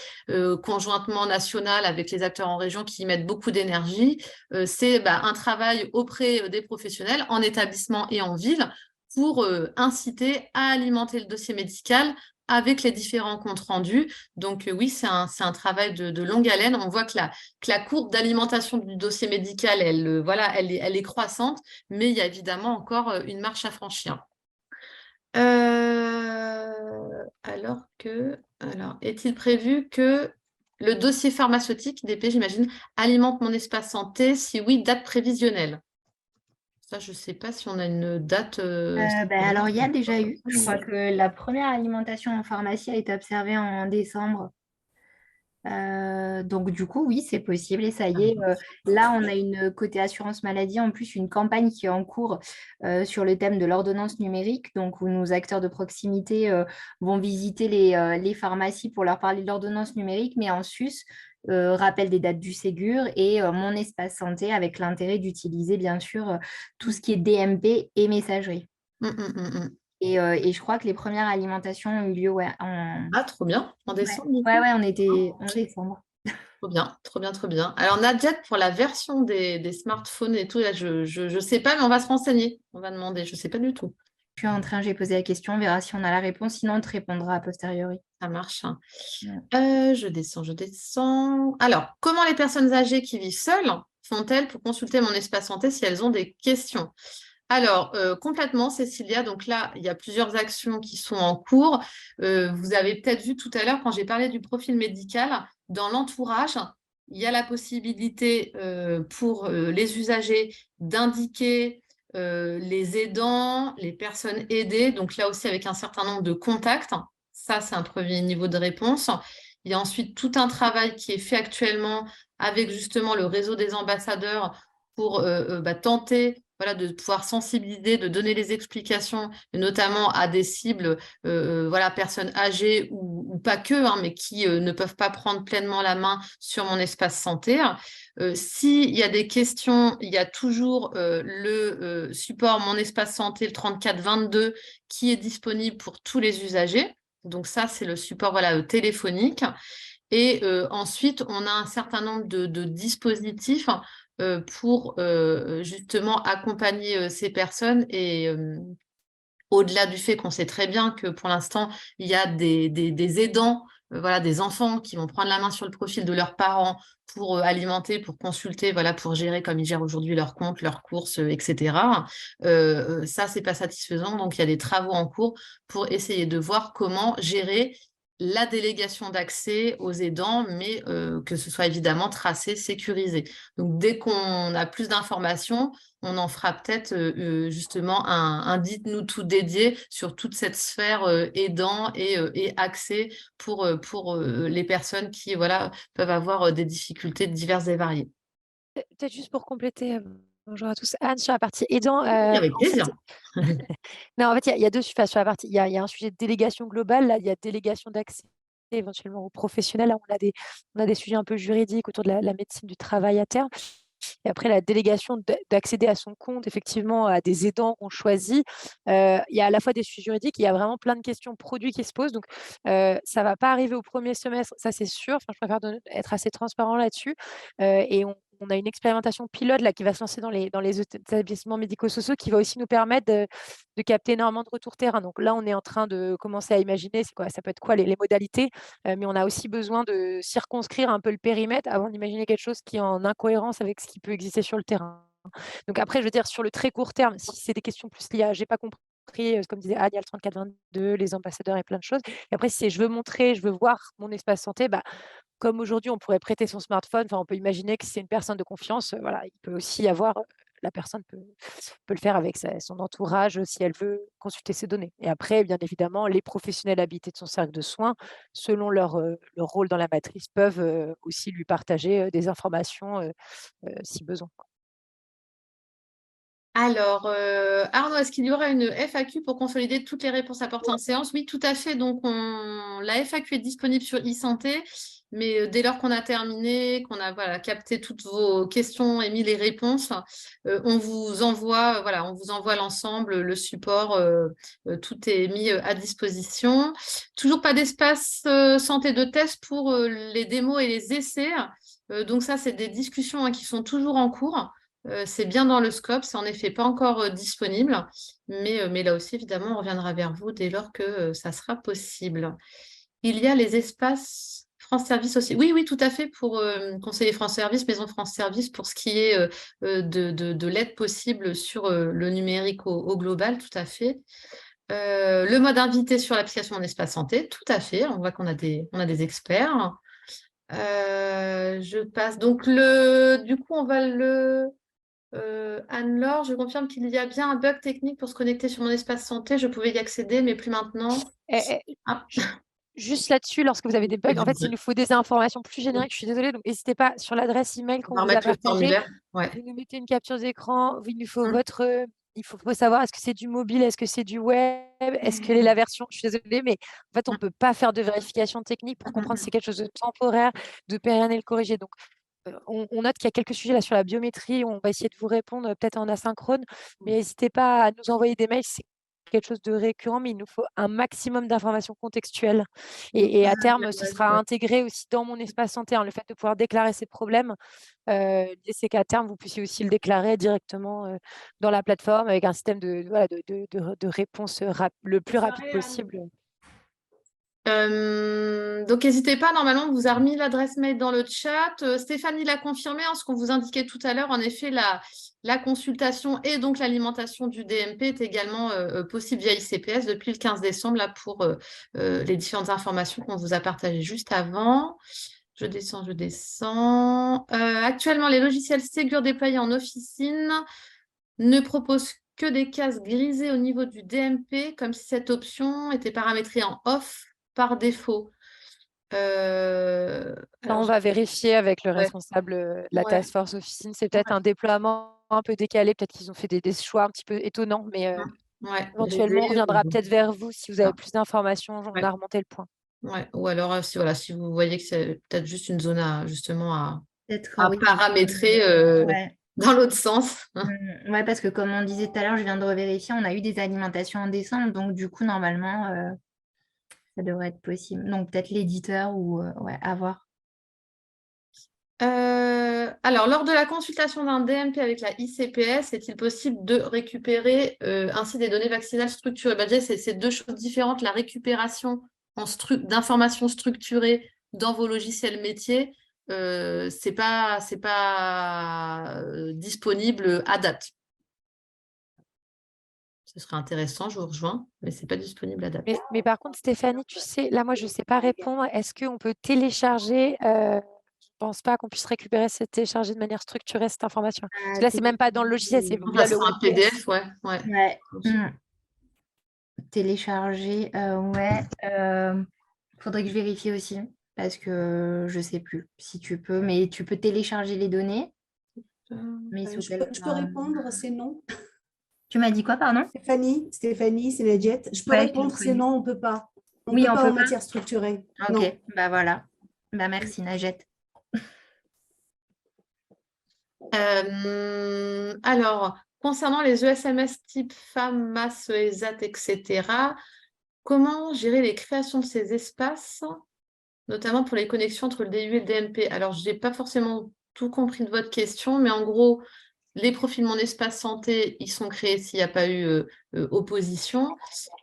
conjointement national avec les acteurs en région qui y mettent beaucoup d'énergie, c'est un travail auprès des professionnels en établissement et en ville pour inciter à alimenter le dossier médical avec les différents comptes rendus. Donc oui, c'est un travail de longue haleine. On voit que la courbe d'alimentation du dossier médical, elle est croissante, mais il y a évidemment encore une marche à franchir. Alors, est-il prévu que le dossier pharmaceutique, DP, j'imagine, alimente Mon Espace Santé? Si oui, date prévisionnelle. Ça, je ne sais pas si on a une date. Alors, il y a déjà eu. Je crois que la première alimentation en pharmacie a été observée en décembre. Donc, du coup, oui, c'est possible. Et ça y est, là, on a une côté assurance maladie, en plus, une campagne qui est en cours sur le thème de l'ordonnance numérique, donc où nos acteurs de proximité vont visiter les pharmacies pour leur parler de l'ordonnance numérique. Mais en sus, rappel des dates du Ségur et mon espace santé avec l'intérêt d'utiliser bien sûr tout ce qui est DMP et messagerie. Et je crois que les premières alimentations ont eu lieu Ah, trop bien, en décembre. Du coup. ouais, on était en décembre. Trop bien, trop bien, trop bien. Alors, Nadia, pour la version des smartphones et tout, là, je sais pas, mais on va se renseigner. On va demander, je sais pas du tout. Je suis en train, j'ai posé la question, on verra si on a la réponse, sinon on te répondra a posteriori. Ça marche. Ouais. Je descends. Alors, comment les personnes âgées qui vivent seules font-elles pour consulter mon espace santé si elles ont des questions? Alors, complètement, Cécilia. Donc là, il y a plusieurs actions qui sont en cours. Vous avez peut-être vu tout à l'heure, quand j'ai parlé du profil médical, dans l'entourage, il y a la possibilité pour les usagers d'indiquer les aidants, les personnes aidées. Donc là aussi, avec un certain nombre de contacts. Ça, c'est un premier niveau de réponse. Il y a ensuite tout un travail qui est fait actuellement avec justement le réseau des ambassadeurs pour tenter de pouvoir sensibiliser, de donner les explications, notamment à des cibles, personnes âgées ou pas que, hein, mais qui ne peuvent pas prendre pleinement la main sur mon espace santé. S'il y a des questions, il y a toujours le support Mon Espace Santé, le 3422, qui est disponible pour tous les usagers. Donc ça, c'est le support téléphonique. Et ensuite, on a un certain nombre de dispositifs pour justement accompagner ces personnes. Et au-delà du fait qu'on sait très bien que pour l'instant, il y a des aidants, des enfants qui vont prendre la main sur le profil de leurs parents pour alimenter, pour consulter, pour gérer comme ils gèrent aujourd'hui leurs comptes, leurs courses, etc. Ça, c'est pas satisfaisant. Donc, il y a des travaux en cours pour essayer de voir comment gérer la délégation d'accès aux aidants, mais que ce soit évidemment tracé, sécurisé. Donc, dès qu'on a plus d'informations, on en fera peut-être justement un dites-nous tout dédié sur toute cette sphère aidant et accès pour les personnes qui peuvent avoir des difficultés diverses et variées. Peut-être juste pour compléter, bonjour à tous. Anne, sur la partie aidant, Oui, avec plaisir. non, en fait, il y a deux sujets sur la partie. Il y a un sujet de délégation globale, là, il y a délégation d'accès éventuellement aux professionnels. Là, on a des sujets un peu juridiques autour de la médecine du travail à terme. Et après, la délégation d'accéder à son compte, effectivement, à des aidants qu'on choisit. Il y a à la fois des sujets juridiques, il y a vraiment plein de questions produits qui se posent. Donc, ça ne va pas arriver au premier semestre, ça c'est sûr. Enfin, je préfère être assez transparent là-dessus. Et on a une expérimentation pilote là, qui va se lancer dans les établissements médico-sociaux qui va aussi nous permettre de capter énormément de retours terrain. Donc là, on est en train de commencer à imaginer ça peut être quoi les modalités, mais on a aussi besoin de circonscrire un peu le périmètre avant d'imaginer quelque chose qui est en incohérence avec ce qui peut exister sur le terrain. Donc après, je veux dire, sur le très court terme, si c'est des questions plus liées à j'ai pas compris, comme disait Anne, il y a le 3422, les ambassadeurs et plein de choses. Et après, si c'est je veux voir mon espace santé, comme aujourd'hui, on pourrait prêter son smartphone, on peut imaginer que si c'est une personne de confiance, il peut aussi y avoir, la personne peut le faire avec son entourage si elle veut consulter ses données. Et après, bien évidemment, les professionnels habilités de son cercle de soins, selon leur rôle dans la matrice, peuvent aussi lui partager des informations si besoin. Alors, Arnaud, est-ce qu'il y aura une FAQ pour consolider toutes les réponses apportées en séance? Oui, tout à fait. Donc, la FAQ est disponible sur e-santé, mais dès lors qu'on a terminé, qu'on a capté toutes vos questions et mis les réponses, on vous envoie l'ensemble, le support, tout est mis à disposition. Toujours pas d'espace santé de test pour les démos et les essais. Donc ça, c'est des discussions qui sont toujours en cours. C'est bien dans le scope, c'est en effet pas encore disponible, mais là aussi, évidemment, on reviendra vers vous dès lors que ça sera possible. Il y a les espaces France Service aussi. Oui, oui, tout à fait, pour conseiller France Service, Maison France Service, pour ce qui est de l'aide possible sur le numérique au global, tout à fait. Le mode invité sur l'application Mon Espace Santé, tout à fait. On voit qu'on a des experts. Je passe. Donc, du coup, on va le... Anne-Laure, je confirme qu'il y a bien un bug technique pour se connecter sur mon espace santé. Je pouvais y accéder, mais plus maintenant. Ah. Juste là-dessus, lorsque vous avez des bugs, en fait, il nous faut des informations plus génériques. Je suis désolée, donc n'hésitez pas sur l'adresse email qu'on vous a partagée. Ouais. Vous nous mettez une capture d'écran, il nous faut votre il faut savoir, est-ce que c'est du mobile, est-ce que c'est du web, est-ce quelle est la version? Je suis désolée, mais en fait, on ne peut pas faire de vérification technique pour comprendre si c'est quelque chose de temporaire, de pérennes et le corriger. Donc, on note qu'il y a quelques sujets là sur la biométrie. On va essayer de vous répondre peut-être en asynchrone, mais n'hésitez pas à nous envoyer des mails. C'est quelque chose de récurrent, mais il nous faut un maximum d'informations contextuelles. Et à terme, ce sera intégré aussi dans mon espace santé, hein, le fait de pouvoir déclarer ces problèmes. L'idée, c'est qu'à terme, vous puissiez aussi le déclarer directement dans la plateforme avec un système de réponse le plus rapide possible. Donc, n'hésitez pas, normalement, on vous a remis l'adresse mail dans le chat. Stéphanie l'a confirmé, hein, ce qu'on vous indiquait tout à l'heure. En effet, la consultation et donc l'alimentation du DMP est également possible via ICPS depuis le 15 décembre là, pour les différentes informations qu'on vous a partagées juste avant. Je descends. Actuellement, les logiciels Ségur déployés en officine ne proposent que des cases grisées au niveau du DMP, comme si cette option était paramétrée en off par défaut. On Alors, va vérifier avec le Ouais. responsable de la Ouais. task force officine. C'est peut-être un déploiement un peu décalé. Peut-être qu'ils ont fait des choix un petit peu étonnants, mais Ouais, éventuellement, on reviendra peut-être vers vous si vous avez Ah. plus d'informations. On Ouais. a remonté le point. Ouais. Ou alors, si vous voyez que c'est peut-être juste une zone justement à Peut-être, oui. paramétrer Ouais. dans l'autre sens. Ouais, parce que comme on disait tout à l'heure, je viens de revérifier, on a eu des alimentations en décembre, donc du coup, normalement, ça devrait être possible. Donc peut-être l'éditeur ou ouais, à voir. Alors, lors de la consultation d'un DMP avec la ICPS, est-il possible de récupérer ainsi des données vaccinales structurées? Bah, déjà, c'est deux choses différentes. La récupération d'informations structurées dans vos logiciels métiers, c'est pas disponible à date. Ce serait intéressant, je vous rejoins, mais c'est pas disponible à date. Mais par contre, Stéphanie, tu sais, là, moi, je ne sais pas répondre. Est-ce qu'on peut télécharger je ne pense pas qu'on puisse télécharger de manière structurée cette information. Parce que là, c'est même pas dans le logiciel, c'est Ça via le sera un web. PDF, ouais. Ouais. Télécharger, ouais. Faudrait que je vérifie aussi, parce que je sais plus si tu peux, mais tu peux télécharger les données. Mais sous Je peux répondre, c'est non. Tu m'as dit quoi, pardon? Stéphanie, c'est Nadjet. Je peux Ouais, répondre, c'est non, on ne peut pas. On Oui, peut on pas peut en pas. matière structurée. Ok, Non. bah voilà. Bah merci, Najette. Alors, concernant les ESMS type femmes, masse, ESAT, etc., comment gérer les créations de ces espaces, notamment pour les connexions entre le DU et le DMP? Alors, je n'ai pas forcément tout compris de votre question, mais en gros, les profils Mon Espace Santé, ils sont créés s'il n'y a pas eu opposition.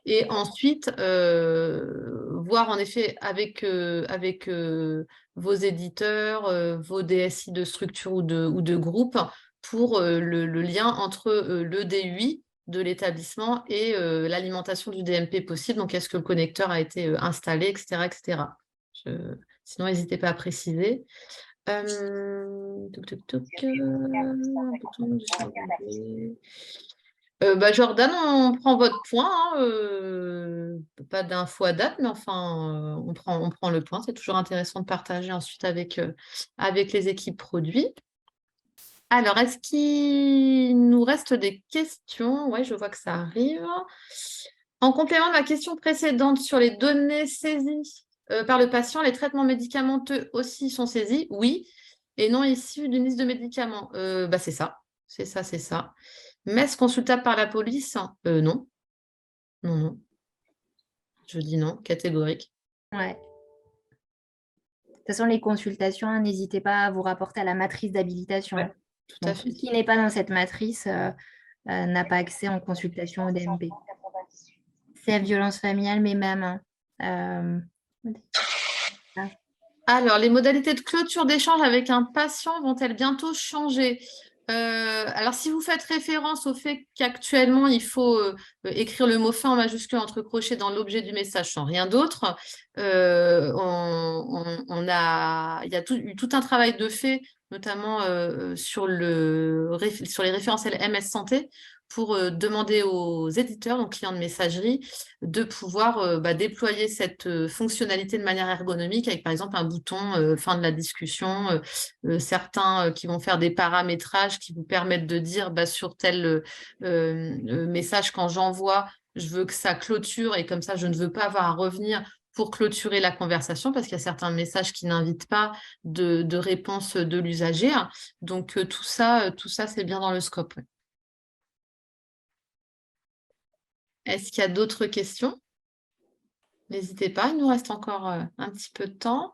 Et ensuite, voir en effet avec vos éditeurs, vos DSI de structure ou de groupe pour le lien entre le DUI de l'établissement et l'alimentation du DMP possible. Donc, est-ce que le connecteur a été installé, etc., etc. Sinon, n'hésitez pas à préciser. Jordan, on prend votre point, hein, pas d'info à date, mais enfin, on prend le point. C'est toujours intéressant de partager ensuite avec les équipes produits. Alors, est-ce qu'il nous reste des questions? Oui, je vois que ça arrive. En complément de ma question précédente sur les données saisies par le patient, les traitements médicamenteux aussi sont saisis? Oui. Et non issus d'une liste de médicaments? C'est ça. C'est ça. Mais est-ce consultable par la police? Non. Non. Je dis non, catégorique. Ouais. De toute façon, les consultations, hein, n'hésitez pas à vous rapporter à la matrice d'habilitation. Ouais, tout à fait. Tout ce qui n'est pas dans cette matrice n'a pas accès en consultation au DMP. C'est la violence familiale, mais même. Alors, les modalités de clôture d'échange avec un patient vont-elles bientôt changer? Alors, si vous faites référence au fait qu'actuellement, il faut écrire le mot fin en majuscule entre crochets dans l'objet du message sans rien d'autre, il y a eu tout un travail de fait, notamment sur les référentiels MS Santé, pour demander aux éditeurs, donc clients de messagerie, de pouvoir déployer cette fonctionnalité de manière ergonomique avec par exemple un bouton fin de la discussion, certains qui vont faire des paramétrages qui vous permettent de dire sur tel message quand j'envoie, je veux que ça clôture et comme ça je ne veux pas avoir à revenir pour clôturer la conversation parce qu'il y a certains messages qui n'invitent pas de réponse de l'usager. Donc tout ça c'est bien dans le scope. Ouais. Est-ce qu'il y a d'autres questions? N'hésitez pas, il nous reste encore un petit peu de temps.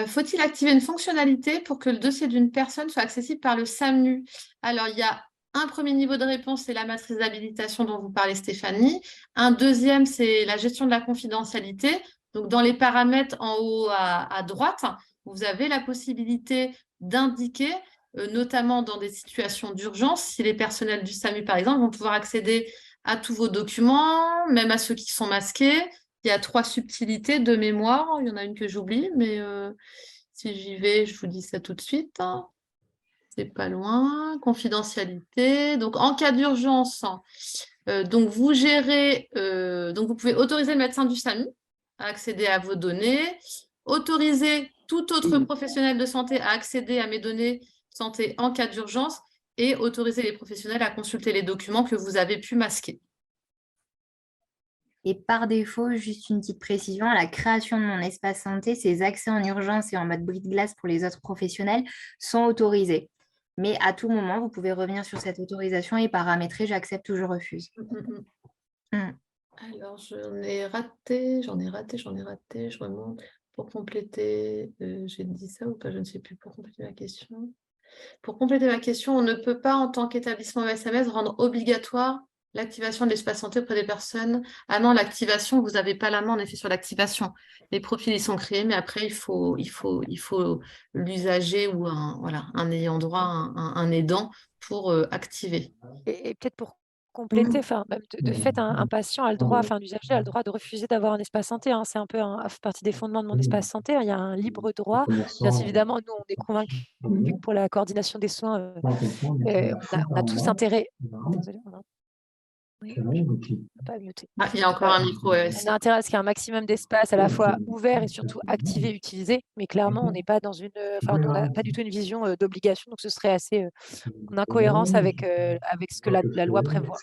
Faut-il activer une fonctionnalité pour que le dossier d'une personne soit accessible par le SAMU? Alors, il y a un premier niveau de réponse, c'est la matrice d'habilitation dont vous parlez, Stéphanie. Un deuxième, c'est la gestion de la confidentialité. Donc, dans les paramètres en haut à droite, vous avez la possibilité d'indiquer, notamment dans des situations d'urgence, si les personnels du SAMU, par exemple, vont pouvoir accéder à tous vos documents, même à ceux qui sont masqués. Il y a 3 subtilités de mémoire. Il y en a une que j'oublie, mais si j'y vais, je vous dis ça tout de suite. C'est pas loin. Confidentialité. Donc, en cas d'urgence, donc vous gérez, donc vous pouvez autoriser le médecin du SAMU à accéder à vos données, autoriser tout autre professionnel de santé à accéder à mes données santé en cas d'urgence et autoriser les professionnels à consulter les documents que vous avez pu masquer. Et par défaut, juste une petite précision, à la création de mon espace santé, ces accès en urgence et en mode brise-glace pour les autres professionnels sont autorisés. Mais à tout moment, vous pouvez revenir sur cette autorisation et paramétrer j'accepte ou je refuse. Alors, j'en ai raté, je remonte. Pour compléter, j'ai dit ça ou pas, je ne sais plus, pour compléter ma question. Pour compléter ma question, on ne peut pas, en tant qu'établissement SMS, rendre obligatoire l'activation de l'espace santé auprès des personnes. Ah non, l'activation, vous n'avez pas la main, en effet, sur l'activation. Les profils, ils sont créés, mais après, il faut l'usager ou un ayant droit, un aidant pour activer. Et peut-être pour compléter, même de fait, un patient a le droit, un usager a le droit de refuser d'avoir un espace santé. C'est un peu fait partie des fondements de mon espace santé. Il y a un libre droit. Bien évidemment, nous, on est convaincus que pour la coordination des soins, on a tous intérêt. Désolée, pas muté. Ah, il y a encore un micro. On a intérêt à ce qu'il y ait un maximum d'espace à la fois ouvert et surtout activé, utilisé. Mais clairement, on n'est pas dans une. On n'a pas du tout une vision d'obligation. Donc, ce serait assez en incohérence avec ce que la loi prévoit.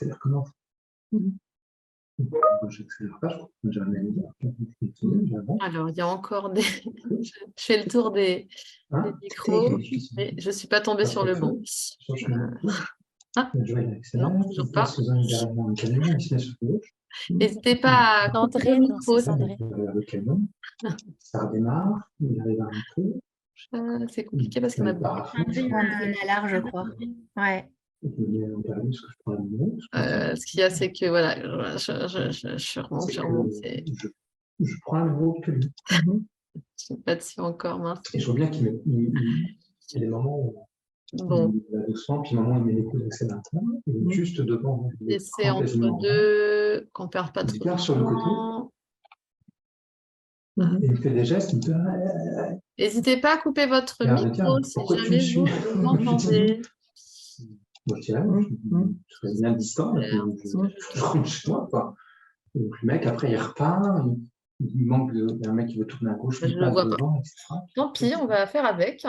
Alors, il y a encore des. Je fais le tour des micros, mais je ne suis pas tombée sur le bon. Non, toujours pas. N'hésitez pas à Sandrine, le micro. Ça redémarre, il arrive à rentrer. C'est compliqué parce qu'il y en a beaucoup. On a large, je crois. Ouais. Ce qu'il y a, c'est que voilà, je remonte. Je prends un numéro que lui. Je ne sais pas dessus encore, mince. Et je vois bien qu'il y a des moments où il a 200, puis moment où il met les coups d'accès d'un temps, et juste devant. Et c'est entre deux, qu'on ne perd pas trop de temps. Sur le côté. Et il fait des gestes. N'hésitez pas à couper votre micro si jamais vous m'entendez. Moi, je dirais, je serais bien distant, je rentre chez moi, quoi. Donc, le mec, après, il repart, il manque il y a un mec qui veut tourner à gauche, je ne le vois pas. Etc. Tant pis, on va faire avec.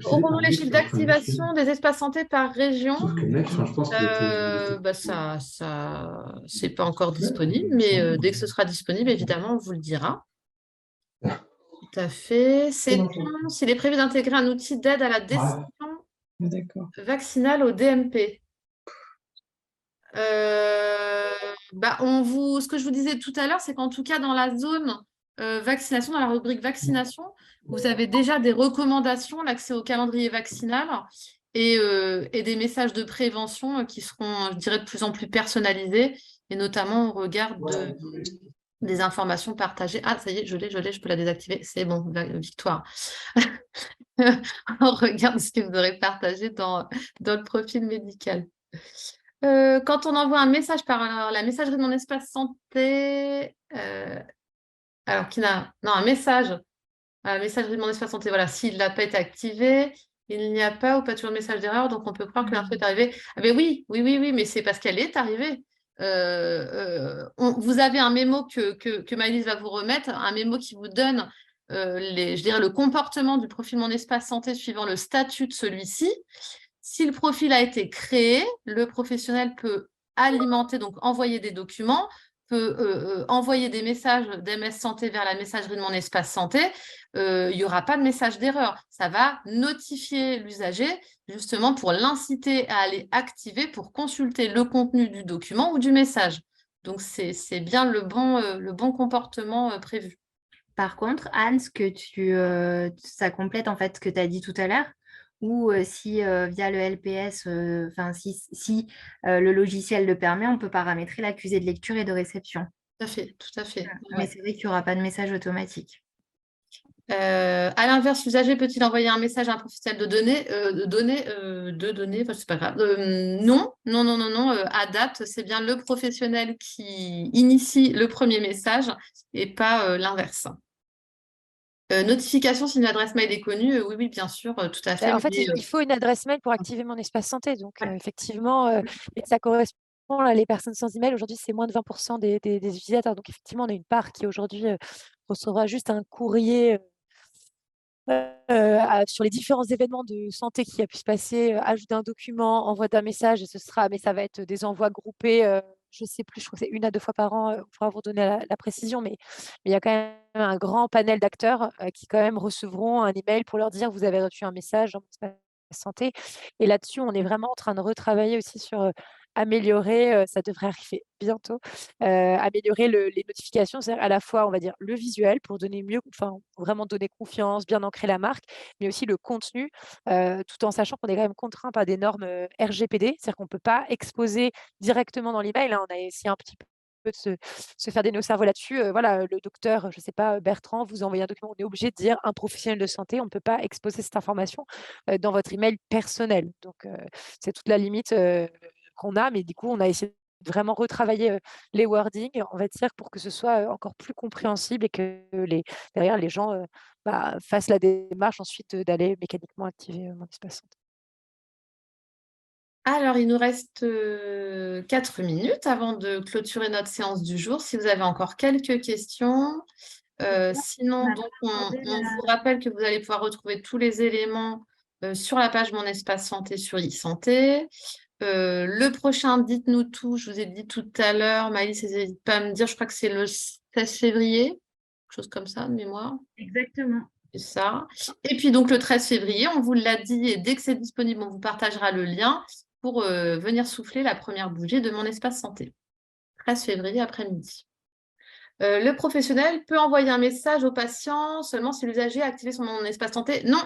Aurons-nous les chiffres d'activation des espaces santé par région? C'est pas encore disponible, mais dès que ce sera disponible, évidemment, on vous le dira. Tout à fait. Sait-on s'il est prévu d'intégrer un outil d'aide à la décision vaccinale au DMP? Ce que je vous disais tout à l'heure, c'est qu'en tout cas, dans la zone vaccination, dans la rubrique vaccination, vous avez déjà des recommandations, l'accès au calendrier vaccinal et des messages de prévention qui seront, je dirais, de plus en plus personnalisés, et notamment au regard des informations partagées. Ah, ça y est, je l'ai, je peux la désactiver. C'est bon, victoire. On regarde ce que vous aurez partagé dans le profil médical. Quand on envoie un message par la messagerie de mon espace santé, un message à la messagerie de mon espace santé, voilà, s'il n'a pas été activé, Il n'y a pas ou pas toujours de message d'erreur, donc on peut croire que l'info est arrivée. Ah ben oui, mais c'est parce qu'elle est arrivée. Vous avez un mémo que Maëlys va vous remettre, un mémo qui vous donne je dirais le comportement du profil Mon Espace Santé suivant le statut de celui-ci. Si le profil a été créé, le professionnel peut alimenter, donc envoyer des documents, peut envoyer des messages d'MS Santé vers la messagerie de Mon Espace Santé. Il n'y aura pas de message d'erreur. Ça va notifier l'usager justement pour l'inciter à aller activer pour consulter le contenu du document ou du message. Donc, c'est bien le bon comportement prévu. Par contre, Anne, ça complète en fait ce que tu as dit tout à l'heure, ou si via le LPS, si le logiciel le permet, on peut paramétrer l'accusé de lecture et de réception. Tout à fait. Mais c'est vrai qu'il n'y aura pas de message automatique. À l'inverse, l'usager peut-il envoyer un message à un professionnel de données, enfin, c'est pas grave. Non. À date, c'est bien le professionnel qui initie le premier message et pas l'inverse. Notification si une adresse mail est connue, oui, bien sûr, tout à fait. En fait, il faut une adresse mail pour activer Mon Espace Santé. Donc, effectivement, et ça correspond à les personnes sans email. Aujourd'hui, c'est moins de 20% des utilisateurs. Donc, effectivement, on a une part qui aujourd'hui recevra juste un courrier sur les différents événements de santé qui a pu se passer, ajout d'un document, envoi d'un message, mais ça va être des envois groupés, je ne sais plus, je crois que c'est 1 à 2 fois par an, on pourra vous donner la précision, mais il y a quand même un grand panel d'acteurs qui quand même recevront un email pour leur dire: «Vous avez reçu un message dans Mon Espace Santé». Et là-dessus, on est vraiment en train de retravailler aussi sur améliorer, ça devrait arriver bientôt, améliorer les notifications, c'est-à-dire à la fois, on va dire, le visuel pour donner vraiment donner confiance, bien ancrer la marque, mais aussi le contenu, tout en sachant qu'on est quand même contraint par des normes RGPD, c'est-à-dire qu'on ne peut pas exposer directement dans l'email, hein. On a essayé un petit peu de se faire des nœuds au cerveau là-dessus. Voilà, le docteur, je ne sais pas, Bertrand, vous envoyez un document, on est obligé de dire un professionnel de santé, on ne peut pas exposer cette information dans votre email personnel. Donc, c'est toute la limite qu'on a, mais du coup, on a essayé de vraiment retravailler les wordings, on va dire, pour que ce soit encore plus compréhensible et que derrière, les gens fassent la démarche ensuite d'aller mécaniquement activer Mon Espace Santé. Alors, il nous reste 4 minutes avant de clôturer notre séance du jour. Si vous avez encore quelques questions, sinon, donc, on vous rappelle que vous allez pouvoir retrouver tous les éléments sur la page Mon Espace Santé sur e-santé. Le prochain, dites-nous tout, je vous ai dit tout à l'heure, Maëlys, n'hésite pas à me dire, je crois que c'est le 16 février, quelque chose comme ça, de mémoire. Exactement. C'est ça. Et puis donc le 13 février, on vous l'a dit, et dès que c'est disponible, on vous partagera le lien pour venir souffler la première bougie de Mon Espace Santé. 13 février après-midi. Le professionnel peut envoyer un message au patient seulement si l'usager a activé son espace santé. Non.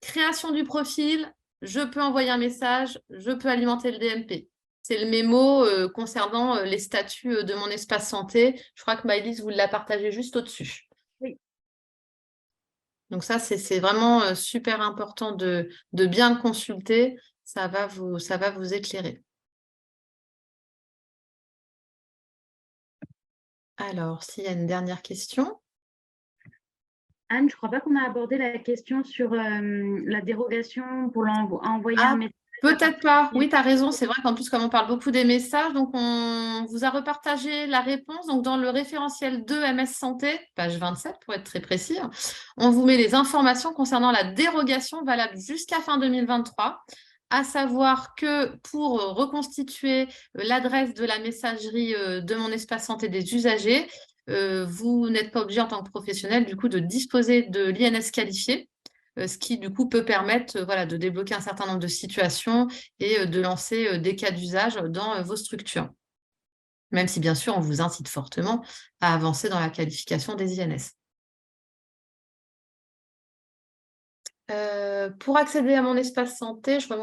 Création du profil, je peux envoyer un message, je peux alimenter le DMP. C'est le mémo concernant les statuts de Mon Espace Santé. Je crois que Maëlys vous l'a partagé juste au-dessus. Oui. Donc ça, c'est vraiment super important de bien le consulter. Ça va vous éclairer. Alors, s'il y a une dernière question. Anne, je ne crois pas qu'on a abordé la question sur la dérogation pour envoyer un message. Peut-être pas. Oui, tu as raison. C'est vrai qu'en plus, comme on parle beaucoup des messages, donc on vous a repartagé la réponse. Donc, dans le référentiel 2 MS Santé, page 27 pour être très précis, on vous met les informations concernant la dérogation valable jusqu'à fin 2023. À savoir que pour reconstituer l'adresse de la messagerie de Mon Espace Santé des usagers, vous n'êtes pas obligé en tant que professionnel du coup de disposer de l'INS qualifié, ce qui du coup peut permettre de débloquer un certain nombre de situations et de lancer des cas d'usage dans vos structures. Même si bien sûr on vous incite fortement à avancer dans la qualification des INS. Pour accéder à Mon Espace Santé, je vois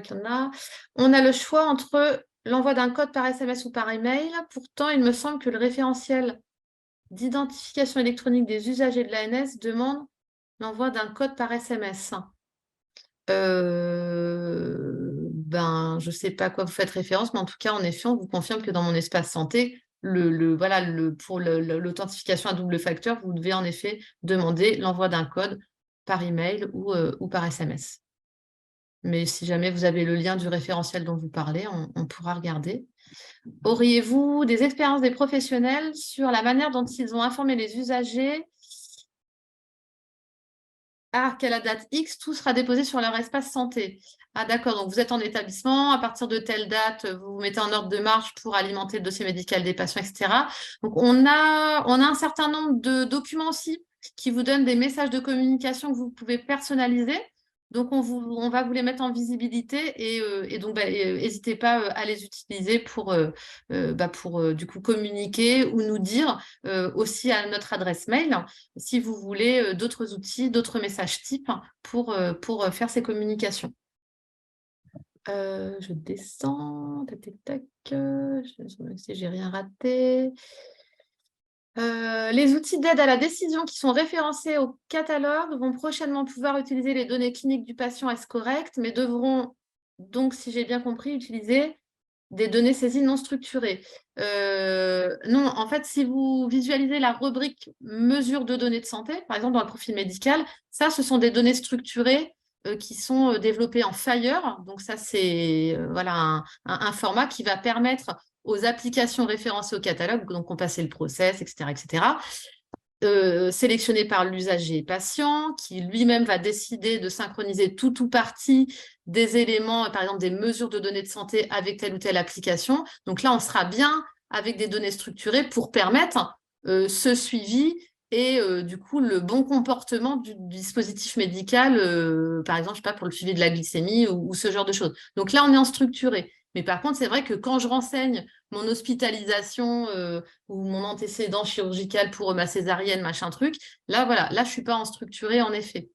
qu'il y en a. On a le choix entre l'envoi d'un code par SMS ou par email. Pourtant, il me semble que le référentiel d'identification électronique des usagers de l'ANS demande l'envoi d'un code par SMS. Je ne sais pas à quoi vous faites référence, mais en tout cas, en effet, on vous confirme que dans Mon Espace Santé, pour l'authentification à double facteur, vous devez en effet demander l'envoi d'un code par email ou par SMS. Mais si jamais vous avez le lien du référentiel dont vous parlez, on pourra regarder. Auriez-vous des expériences des professionnels sur la manière dont ils ont informé les usagers qu'à la date X, tout sera déposé sur leur espace santé? Ah d'accord, donc vous êtes en établissement, à partir de telle date, vous vous mettez en ordre de marche pour alimenter le dossier médical des patients, etc. Donc on a un certain nombre de documents aussi qui vous donnent des messages de communication que vous pouvez personnaliser. Donc on va vous les mettre en visibilité et donc n'hésitez pas à les utiliser pour du coup communiquer ou nous dire aussi à notre adresse mail si vous voulez d'autres outils, d'autres messages types pour faire ces communications. Je descends, tac, tac, tac, si j'ai rien raté. Les outils d'aide à la décision qui sont référencés au catalogue vont prochainement pouvoir utiliser les données cliniques du patient S-Correct, mais devront donc, si j'ai bien compris, utiliser des données saisies non structurées. Non, en fait, si vous visualisez la rubrique mesure de données de santé, par exemple dans le profil médical, ça, ce sont des données structurées qui sont développées en Fire. Donc ça, c'est voilà, un format qui va permettre aux applications référencées au catalogue, donc on passait le process, etc., sélectionné par l'usager patient, qui lui-même va décider de synchroniser tout ou partie des éléments, par exemple des mesures de données de santé avec telle ou telle application. Donc là, on sera bien avec des données structurées pour permettre ce suivi et du coup le bon comportement du dispositif médical, par exemple, je sais pas, pour le suivi de la glycémie ou ce genre de choses. Donc là, on est en structuré. Mais par contre, c'est vrai que quand je renseigne mon hospitalisation ou mon antécédent chirurgical pour ma césarienne, machin truc, là, voilà, là, je ne suis pas en structuré, en effet.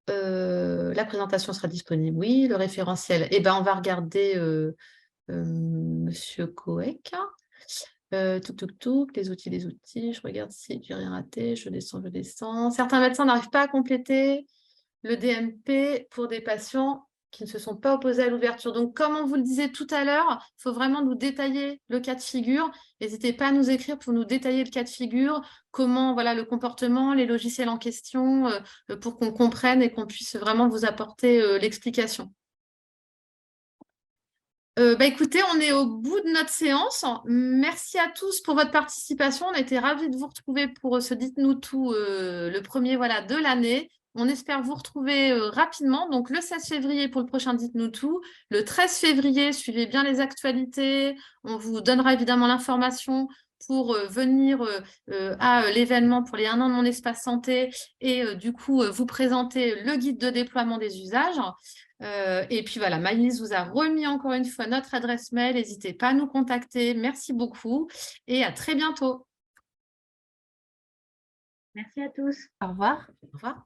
La présentation sera disponible, oui. Le référentiel, eh ben, on va regarder Monsieur Coec. Les outils, je regarde si j'ai rien raté, je descends. Certains médecins n'arrivent pas à compléter le DMP pour des patients qui ne se sont pas opposés à l'ouverture. Donc, comme on vous le disait tout à l'heure, il faut vraiment nous détailler le cas de figure. N'hésitez pas à nous écrire pour nous détailler le cas de figure, comment, voilà, le comportement, les logiciels en question, pour qu'on comprenne et qu'on puisse vraiment vous apporter l'explication. Écoutez, on est au bout de notre séance. Merci à tous pour votre participation. On a été ravis de vous retrouver pour ce Dites-nous tout, le premier de l'année. On espère vous retrouver rapidement. Donc, le 16 février pour le prochain Dites-nous tout. Le 13 février, suivez bien les actualités. On vous donnera évidemment l'information pour venir à l'événement pour les 1 an de mon espace santé et du coup, vous présenter le guide de déploiement des usages. Et puis voilà, Maïlis vous a remis encore une fois notre adresse mail. N'hésitez pas à nous contacter. Merci beaucoup et à très bientôt. Merci à tous. Au revoir. Au revoir.